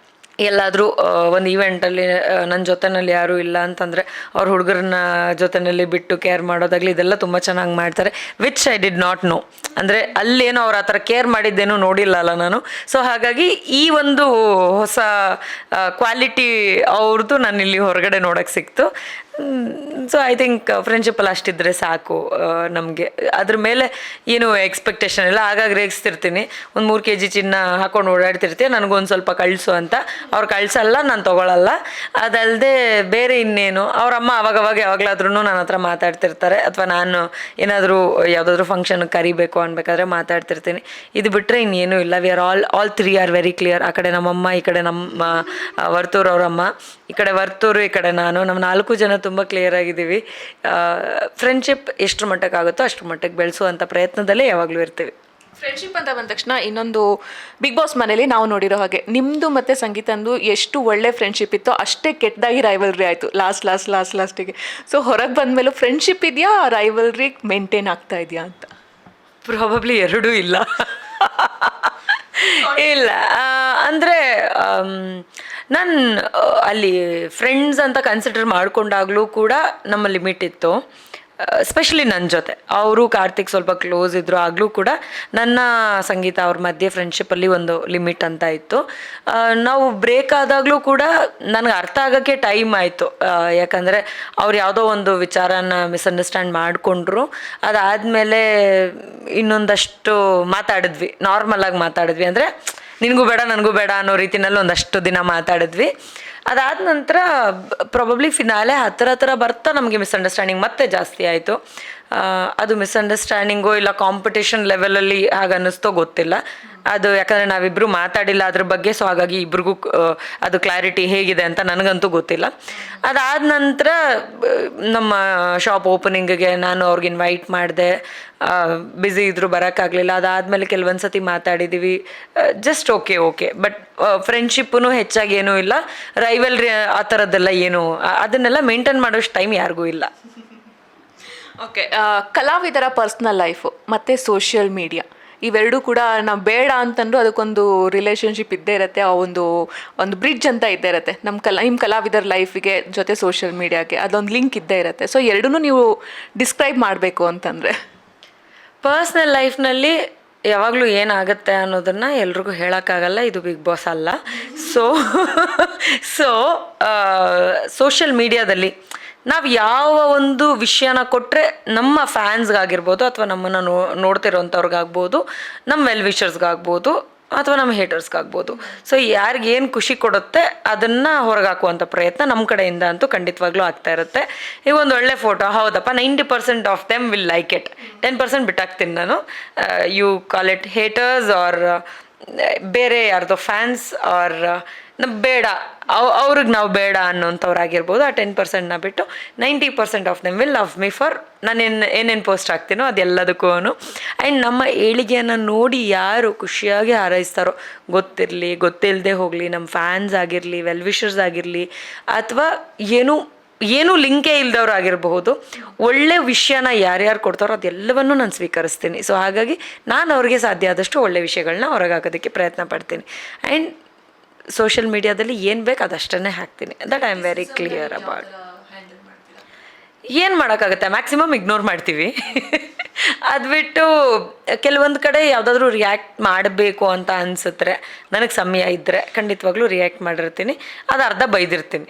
ಎಲ್ಲಾದರೂ ಒಂದು ಈವೆಂಟಲ್ಲಿ ನನ್ನ ಜೊತೆನಲ್ಲಿ ಯಾರೂ ಇಲ್ಲ ಅಂತಂದರೆ ಅವ್ರ ಹುಡುಗರನ್ನ ಜೊತೆಯಲ್ಲಿ ಬಿಟ್ಟು ಕೇರ್ ಮಾಡೋದಾಗಲಿ ಇದೆಲ್ಲ ತುಂಬ ಚೆನ್ನಾಗಿ ಮಾಡ್ತಾರೆ, which I did not know. ಅಂದರೆ ಅಲ್ಲೇನೋ ಅವ್ರು ಆ ಥರ ಕೇರ್ ಮಾಡಿದ್ದೇನೋ ನೋಡಿಲ್ಲಲ್ಲ ನಾನು. ಸೊ ಹಾಗಾಗಿ ಈ ಒಂದು ಹೊಸ ಕ್ವಾಲಿಟಿ ಅವ್ರದ್ದು ನಾನು ಇಲ್ಲಿ ಹೊರಗಡೆ ನೋಡೋಕ್ಕೆ ಸಿಕ್ತು. ಸೊ ಐ ಥಿಂಕ್ ಫ್ರೆಂಡ್ಶಿಪ್ಪಲ್ಲಿ ಅಷ್ಟಿದ್ರೆ ಸಾಕು ನಮಗೆ. ಅದ್ರ ಮೇಲೆ ಏನು ಎಕ್ಸ್ಪೆಕ್ಟೇಷನ್ ಇಲ್ಲ. ಆಗಾಗ ರೇಗಿಸ್ತಿರ್ತೀನಿ, ಒಂದು 3 kg ಚಿನ್ನ ಹಾಕೊಂಡು ಓಡಾಡ್ತಿರ್ತೀವಿ, ನನಗೊಂದು ಸ್ವಲ್ಪ ಕಳಿಸು ಅಂತ. ಅವ್ರು ಕಳಿಸಲ್ಲ, ನಾನು ತೊಗೊಳಲ್ಲ. ಅದಲ್ಲದೆ ಬೇರೆ ಇನ್ನೇನು, ಅವರಮ್ಮ ಅವಾಗವಾಗ ಯಾವಾಗಲಾದ್ರೂ ನನ್ನ ಹತ್ರ ಮಾತಾಡ್ತಿರ್ತಾರೆ, ಅಥವಾ ನಾನು ಏನಾದರೂ ಯಾವುದಾದ್ರೂ ಫಂಕ್ಷನ್ಗೆ ಕರಿಬೇಕು ಅನ್ಬೇಕಾದ್ರೆ ಮಾತಾಡ್ತಿರ್ತೀನಿ. ಇದು ಬಿಟ್ಟರೆ ಇನ್ನೇನು ಇಲ್ಲ. We are all 3 are very clear. ಆ ಕಡೆ ನಮ್ಮಮ್ಮ, ಈ ಕಡೆ ನಮ್ಮ ವರ್ತೂರು ಅವರಮ್ಮ, ಈ ಕಡೆ ವರ್ತೂರು, ಈ ಕಡೆ ನಾನು, ನಮ್ಮ 4 ಜನ ತುಂಬ ಕ್ಲಿಯರ್ ಆಗಿದ್ದೀವಿ. ಫ್ರೆಂಡ್ಶಿಪ್ ಎಷ್ಟು ಮಟ್ಟಕ್ಕೆ ಆಗುತ್ತೋ ಅಷ್ಟು ಮಟ್ಟಕ್ಕೆ ಬೆಳೆಸುವಂಥ ಪ್ರಯತ್ನದಲ್ಲೇ ಯಾವಾಗಲೂ ಇರ್ತೀವಿ. ಫ್ರೆಂಡ್ಶಿಪ್ ಅಂತ ಬಂದ ತಕ್ಷಣ ಇನ್ನೊಂದು ಬಿಗ್ ಬಾಸ್ ಮನೇಲಿ ನಾವು ನೋಡಿರೋ ಹಾಗೆ ನಿಮ್ಮದು ಮತ್ತು ಸಂಗೀತಂದು ಎಷ್ಟು ಒಳ್ಳೆ ಫ್ರೆಂಡ್ಶಿಪ್ ಇತ್ತೋ ಅಷ್ಟೇ ಕೆಟ್ಟದಾಗಿ ರೈವಲ್ರಿ ಆಯಿತು ಲಾಸ್ಟಿಗೆ. ಸೊ ಹೊರಗೆ ಬಂದಮೇಲೂ ಫ್ರೆಂಡ್ಶಿಪ್ ಇದೆಯಾ, ರೈವಲ್ರಿ ಮೇಂಟೈನ್ ಆಗ್ತಾ ಇದೆಯಾ ಅಂತ? ಪ್ರಾಬಬ್ಲಿ ಎರಡೂ ಇಲ್ಲ. ಇಲ್ಲ ಅಂದರೆ ನಾನು ಅಲ್ಲಿ ಫ್ರೆಂಡ್ಸ್ ಅಂತ ಕನ್ಸಿಡರ್ ಮಾಡಿಕೊಂಡಾಗಲೂ ಕೂಡ ನಮ್ಮ ಲಿಮಿಟ್ ಇತ್ತು. ಸ್ಪೆಷಲಿ ನನ್ನ ಜೊತೆ ಅವರು ಕಾರ್ತಿಕ್ ಸ್ವಲ್ಪ ಕ್ಲೋಸ್ ಇದ್ದರು, ಆಗಲೂ ಕೂಡ ನನ್ನ ಸಂಗೀತ ಅವ್ರ ಮಧ್ಯೆ ಫ್ರೆಂಡ್ಶಿಪ್ಪಲ್ಲಿ ಒಂದು ಲಿಮಿಟ್ ಅಂತ ಇತ್ತು. ನಾವು ಬ್ರೇಕ್ ಆದಾಗಲೂ ಕೂಡ ನನಗೆ ಅರ್ಥ ಆಗೋಕ್ಕೆ ಟೈಮ್ ಆಯಿತು. ಯಾಕಂದರೆ ಅವ್ರು ಯಾವುದೋ ಒಂದು ವಿಚಾರನ ಮಿಸ್ಅಂಡರ್ಸ್ಟ್ಯಾಂಡ್ ಮಾಡಿಕೊಂಡ್ರು. ಅದಾದಮೇಲೆ ಇನ್ನೊಂದಷ್ಟು ಮಾತಾಡಿದ್ವಿ, ನಾರ್ಮಲಾಗಿ ಮಾತಾಡಿದ್ವಿ. ಅಂದರೆ ನಿನಗೂ ಬೇಡ ನನಗೂ ಬೇಡ ಅನ್ನೋ ರೀತಿನಲ್ಲಿ ಒಂದಷ್ಟು ದಿನ ಮಾತಾಡಿದ್ವಿ. ಅದಾದ ನಂತರ ಪ್ರಾಬಬ್ಲಿ ಫಿನಾಲೆ ಹತ್ತಿರ ಬರ್ತಾ ನಮಗೆ ಮಿಸ್ಅಂಡರ್ಸ್ಟ್ಯಾಂಡಿಂಗ್ ಮತ್ತೆ ಜಾಸ್ತಿ ಆಯಿತು. ಅದು ಮಿಸ್ಅಂಡರ್ಸ್ಟ್ಯಾಂಡಿಂಗು ಇಲ್ಲ ಕಾಂಪಿಟೇಷನ್ ಲೆವೆಲಲ್ಲಿ ಹಾಗೆ ಅನ್ನಿಸ್ತೋ ಗೊತ್ತಿಲ್ಲ. ಅದು ಯಾಕಂದರೆ ನಾವಿಬ್ಬರು ಮಾತಾಡಿಲ್ಲ ಅದ್ರ ಬಗ್ಗೆ. ಸೊ ಹಾಗಾಗಿ ಇಬ್ರಿಗೂ ಅದು ಕ್ಲಾರಿಟಿ ಹೇಗಿದೆ ಅಂತ ನನಗಂತೂ ಗೊತ್ತಿಲ್ಲ. ಅದಾದ ನಂತರ ನಮ್ಮ ಶಾಪ್ ಓಪನಿಂಗಿಗೆ ನಾನು ಅವ್ರಿಗೆ ಇನ್ವೈಟ್ ಮಾಡಿದೆ. ಬ್ಯುಸಿ ಇದ್ದರೂ ಬರೋಕ್ಕಾಗಲಿಲ್ಲ. ಅದಾದಮೇಲೆ ಕೆಲವೊಂದು ಸತಿ ಮಾತಾಡಿದ್ದೀವಿ. Just okay. ಬಟ್ ಫ್ರೆಂಡ್ಶಿಪ್ಪೂ ಹೆಚ್ಚಾಗಿ ಏನೂ ಇಲ್ಲ. ರೈವಲ್ರಿ ಆ ಥರದ್ದೆಲ್ಲ ಏನು ಅದನ್ನೆಲ್ಲ ಮೇಂಟೈನ್ ಮಾಡೋಷ್ಟು ಟೈಮ್ ಯಾರಿಗೂ ಇಲ್ಲ. ಓಕೆ, ಕಲಾವಿದರ ಪರ್ಸ್ನಲ್ ಲೈಫು ಮತ್ತು ಸೋಷಿಯಲ್ ಮೀಡಿಯಾ ಇವೆರಡೂ ಕೂಡ ನಾವು ಬೇಡ ಅಂತಂದ್ರೂ ಅದಕ್ಕೊಂದು ರಿಲೇಷನ್ಶಿಪ್ ಇದ್ದೇ ಇರುತ್ತೆ. ಆ ಒಂದು ಬ್ರಿಡ್ಜ್ ಅಂತ ಇದ್ದೇ ಇರುತ್ತೆ. ನಿಮ್ಮ ಕಲಾವಿದರ ಲೈಫಿಗೆ ಜೊತೆ ಸೋಷಿಯಲ್ ಮೀಡಿಯಾಗೆ ಅದೊಂದು ಲಿಂಕ್ ಇದ್ದೇ ಇರುತ್ತೆ. ಸೊ ಎರಡೂ ನೀವು ಡಿಸ್ಕ್ರೈಬ್ ಮಾಡಬೇಕು ಅಂತಂದರೆ ಪರ್ಸ್ನಲ್ ಲೈಫ್ನಲ್ಲಿ ಯಾವಾಗಲೂ ಏನಾಗುತ್ತೆ ಅನ್ನೋದನ್ನು ಎಲ್ರಿಗೂ ಹೇಳೋಕ್ಕಾಗಲ್ಲ. ಇದು ಬಿಗ್ ಬಾಸ್ ಅಲ್ಲ. ಸೊ ಸೋಷಿಯಲ್ ಮೀಡಿಯಾದಲ್ಲಿ ನಾವು ಯಾವ ಒಂದು ವಿಷಯನ ಕೊಟ್ಟರೆ ನಮ್ಮ ಫ್ಯಾನ್ಸ್ಗಾಗಿರ್ಬೋದು, ಅಥವಾ ನಮ್ಮನ್ನು ನೋಡ್ತಿರೋಂಥವ್ರಿಗಾಗ್ಬೋದು, ನಮ್ಮ ವೆಲ್ ವಿಷರ್ಸ್ಗಾಗ್ಬೋದು, ಅಥವಾ ನಮ್ಮ ಹೇಟರ್ಸ್ಗಾಗ್ಬೋದು, ಸೊ ಯಾರಿಗೇನು ಖುಷಿ ಕೊಡುತ್ತೆ ಅದನ್ನು ಹೊರಗೆ ಹಾಕುವಂಥ ಪ್ರಯತ್ನ ನಮ್ಮ ಕಡೆಯಿಂದ ಅಂತೂ ಖಂಡಿತವಾಗ್ಲೂ ಆಗ್ತಾ ಇರುತ್ತೆ. ಈಗ ಒಂದು ಒಳ್ಳೆ ಫೋಟೋ, ಹೌದಪ್ಪ 90% of them will like it, 10% ಬಿಟ್ಟಾಕ್ತೀನಿ ನಾನು. You call it haters or ಬೇರೆ ಯಾರ್ದೋ ಫ್ಯಾನ್ಸ್ ಆರ್ ನಮ್ಗೆ ಬೇಡ, ಅವ್ರಿಗೆ ನಾವು ಬೇಡ ಅನ್ನೋಂಥವ್ರಾಗಿರ್ಬೋದು. ಆ 10%ನ ಬಿಟ್ಟು 90% of them will love me for ನಾನು ಏನೇನು ಪೋಸ್ಟ್ ಆಗ್ತೀನೋ ಅದೆಲ್ಲದಕ್ಕೂ. ಆ್ಯಂಡ್ ನಮ್ಮ ಏಳಿಗೆಯನ್ನು ನೋಡಿ ಯಾರು ಖುಷಿಯಾಗಿ ಹಾರೈಸ್ತಾರೋ, ಗೊತ್ತಿಲ್ಲದೆ ಹೋಗಲಿ, ನಮ್ಮ ಫ್ಯಾನ್ಸ್ ಆಗಿರಲಿ, ವೆಲ್ ವಿಷರ್ಸ್ ಆಗಿರಲಿ, ಅಥವಾ ಏನೂ ಲಿಂಕೇ ಇಲ್ದವ್ರು ಆಗಿರಬಹುದು, ಒಳ್ಳೆ ವಿಷಯನ ಯಾರ್ಯಾರು ಕೊಡ್ತಾರೋ ಅದೆಲ್ಲವನ್ನೂ ನಾನು ಸ್ವೀಕರಿಸ್ತೀನಿ. ಸೊ ಹಾಗಾಗಿ ನಾನು ಅವ್ರಿಗೆ ಸಾಧ್ಯ ಆದಷ್ಟು ಒಳ್ಳೆ ವಿಷಯಗಳನ್ನ ಹೊರಗೆ ಹಾಕೋದಕ್ಕೆ ಪ್ರಯತ್ನ ಪಡ್ತೀನಿ. ಆ್ಯಂಡ್ ಸೋಷಿಯಲ್ ಮೀಡಿಯಾದಲ್ಲಿ ಏನು ಬೇಕು ಅದಷ್ಟನ್ನೇ ಹಾಕ್ತೀನಿ. That I am very clear about. ಏನು ಮಾಡೋಕ್ಕಾಗುತ್ತೆ, ಮ್ಯಾಕ್ಸಿಮಮ್ ಇಗ್ನೋರ್ ಮಾಡ್ತೀವಿ. ಅದು ಬಿಟ್ಟು ಕೆಲವೊಂದು ಕಡೆ ಯಾವುದಾದ್ರೂ ರಿಯಾಕ್ಟ್ ಮಾಡಬೇಕು ಅಂತ ಅನಿಸಿದ್ರೆ, ನನಗೆ ಸಮಯ ಇದ್ದರೆ ಖಂಡಿತವಾಗ್ಲೂ ರಿಯಾಕ್ಟ್ ಮಾಡಿರ್ತೀನಿ. ಅದು ಅರ್ಧ ಬೈದಿರ್ತೀನಿ.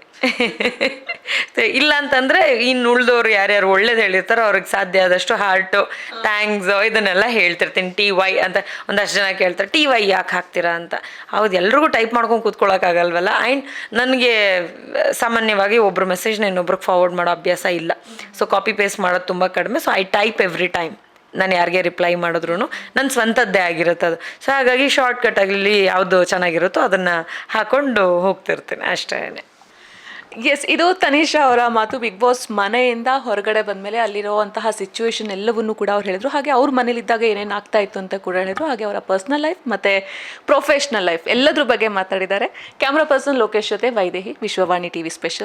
ಇಲ್ಲ ಅಂತಂದರೆ ಇನ್ನು ಉಳಿದವ್ರು ಯಾರ್ಯಾರು ಒಳ್ಳೇದು ಹೇಳಿರ್ತಾರೋ ಅವ್ರಿಗೆ ಸಾಧ್ಯ ಆದಷ್ಟು ಹಾರ್ಟು, ಥ್ಯಾಂಕ್ಸ್ ಇದನ್ನೆಲ್ಲ ಹೇಳ್ತಿರ್ತೀನಿ. TY ಅಂತ ಒಂದಷ್ಟು ಜನ ಕೇಳ್ತಾರೆ, TY ಯಾಕೆ ಹಾಕ್ತೀರಾ ಅಂತ. ಹೌದು, ಎಲ್ರಿಗೂ ಟೈಪ್ ಮಾಡ್ಕೊಂಡು ಕೂತ್ಕೊಳ್ಳೋಕ್ಕಾಗಲ್ವಲ್ಲ. ಆ್ಯಂಡ್ ನನಗೆ ಸಾಮಾನ್ಯವಾಗಿ ಒಬ್ಬರು ಮೆಸೇಜ್ನ ಇನ್ನೊಬ್ರಿಗೆ ಫಾರ್ವರ್ಡ್ ಮಾಡೋ ಅಭ್ಯಾಸ ಇಲ್ಲ. ಸೊ ಕಾಪಿ ಪೇಸ್ಟ್ ಮಾಡೋದು ತುಂಬ ಕಡಿಮೆ. So I type every time. ನಾನು ಯಾರಿಗೆ ರಿಪ್ಲೈ ಮಾಡಿದ್ರು ನನ್ನ ಸ್ವಂತದ್ದೇ ಆಗಿರುತ್ತೆ ಅದು. ಸೊ ಹಾಗಾಗಿ ಶಾರ್ಟ್ಕಟಾಗಲಿ ಯಾವುದು ಚೆನ್ನಾಗಿರುತ್ತೋ ಅದನ್ನು ಹಾಕ್ಕೊಂಡು ಹೋಗ್ತಿರ್ತೀನಿ ಅಷ್ಟೇ. ಎಸ್, ಇದು ತನಿಷಾ ಅವರ ಮಾತು. ಬಿಗ್ ಬಾಸ್ ಮನೆಯಿಂದ ಹೊರಗಡೆ ಬಂದಮೇಲೆ ಅಲ್ಲಿರುವಂತಹ ಸಿಚುವೇಶನ್ ಎಲ್ಲವನ್ನೂ ಕೂಡ ಅವ್ರು ಹೇಳಿದ್ರು. ಹಾಗೆ ಅವ್ರ ಮನೇಲಿದ್ದಾಗ ಏನೇನು ಆಗ್ತಾ ಇತ್ತು ಅಂತ ಕೂಡ ಹೇಳಿದ್ರು. ಹಾಗೆ ಅವರ ಪರ್ಸ್ನಲ್ ಲೈಫ್ ಮತ್ತು ಪ್ರೊಫೆಷ್ನಲ್ ಲೈಫ್ ಎಲ್ಲದ್ರ ಬಗ್ಗೆ ಮಾತಾಡಿದ್ದಾರೆ. ಕ್ಯಾಮ್ರಾ ಪರ್ಸನ್ ಲೋಕೇಶ್ ಜೊತೆ ವೈದೇಹಿ, ವಿಶ್ವವಾಣಿ TV ಸ್ಪೆಷಲ್.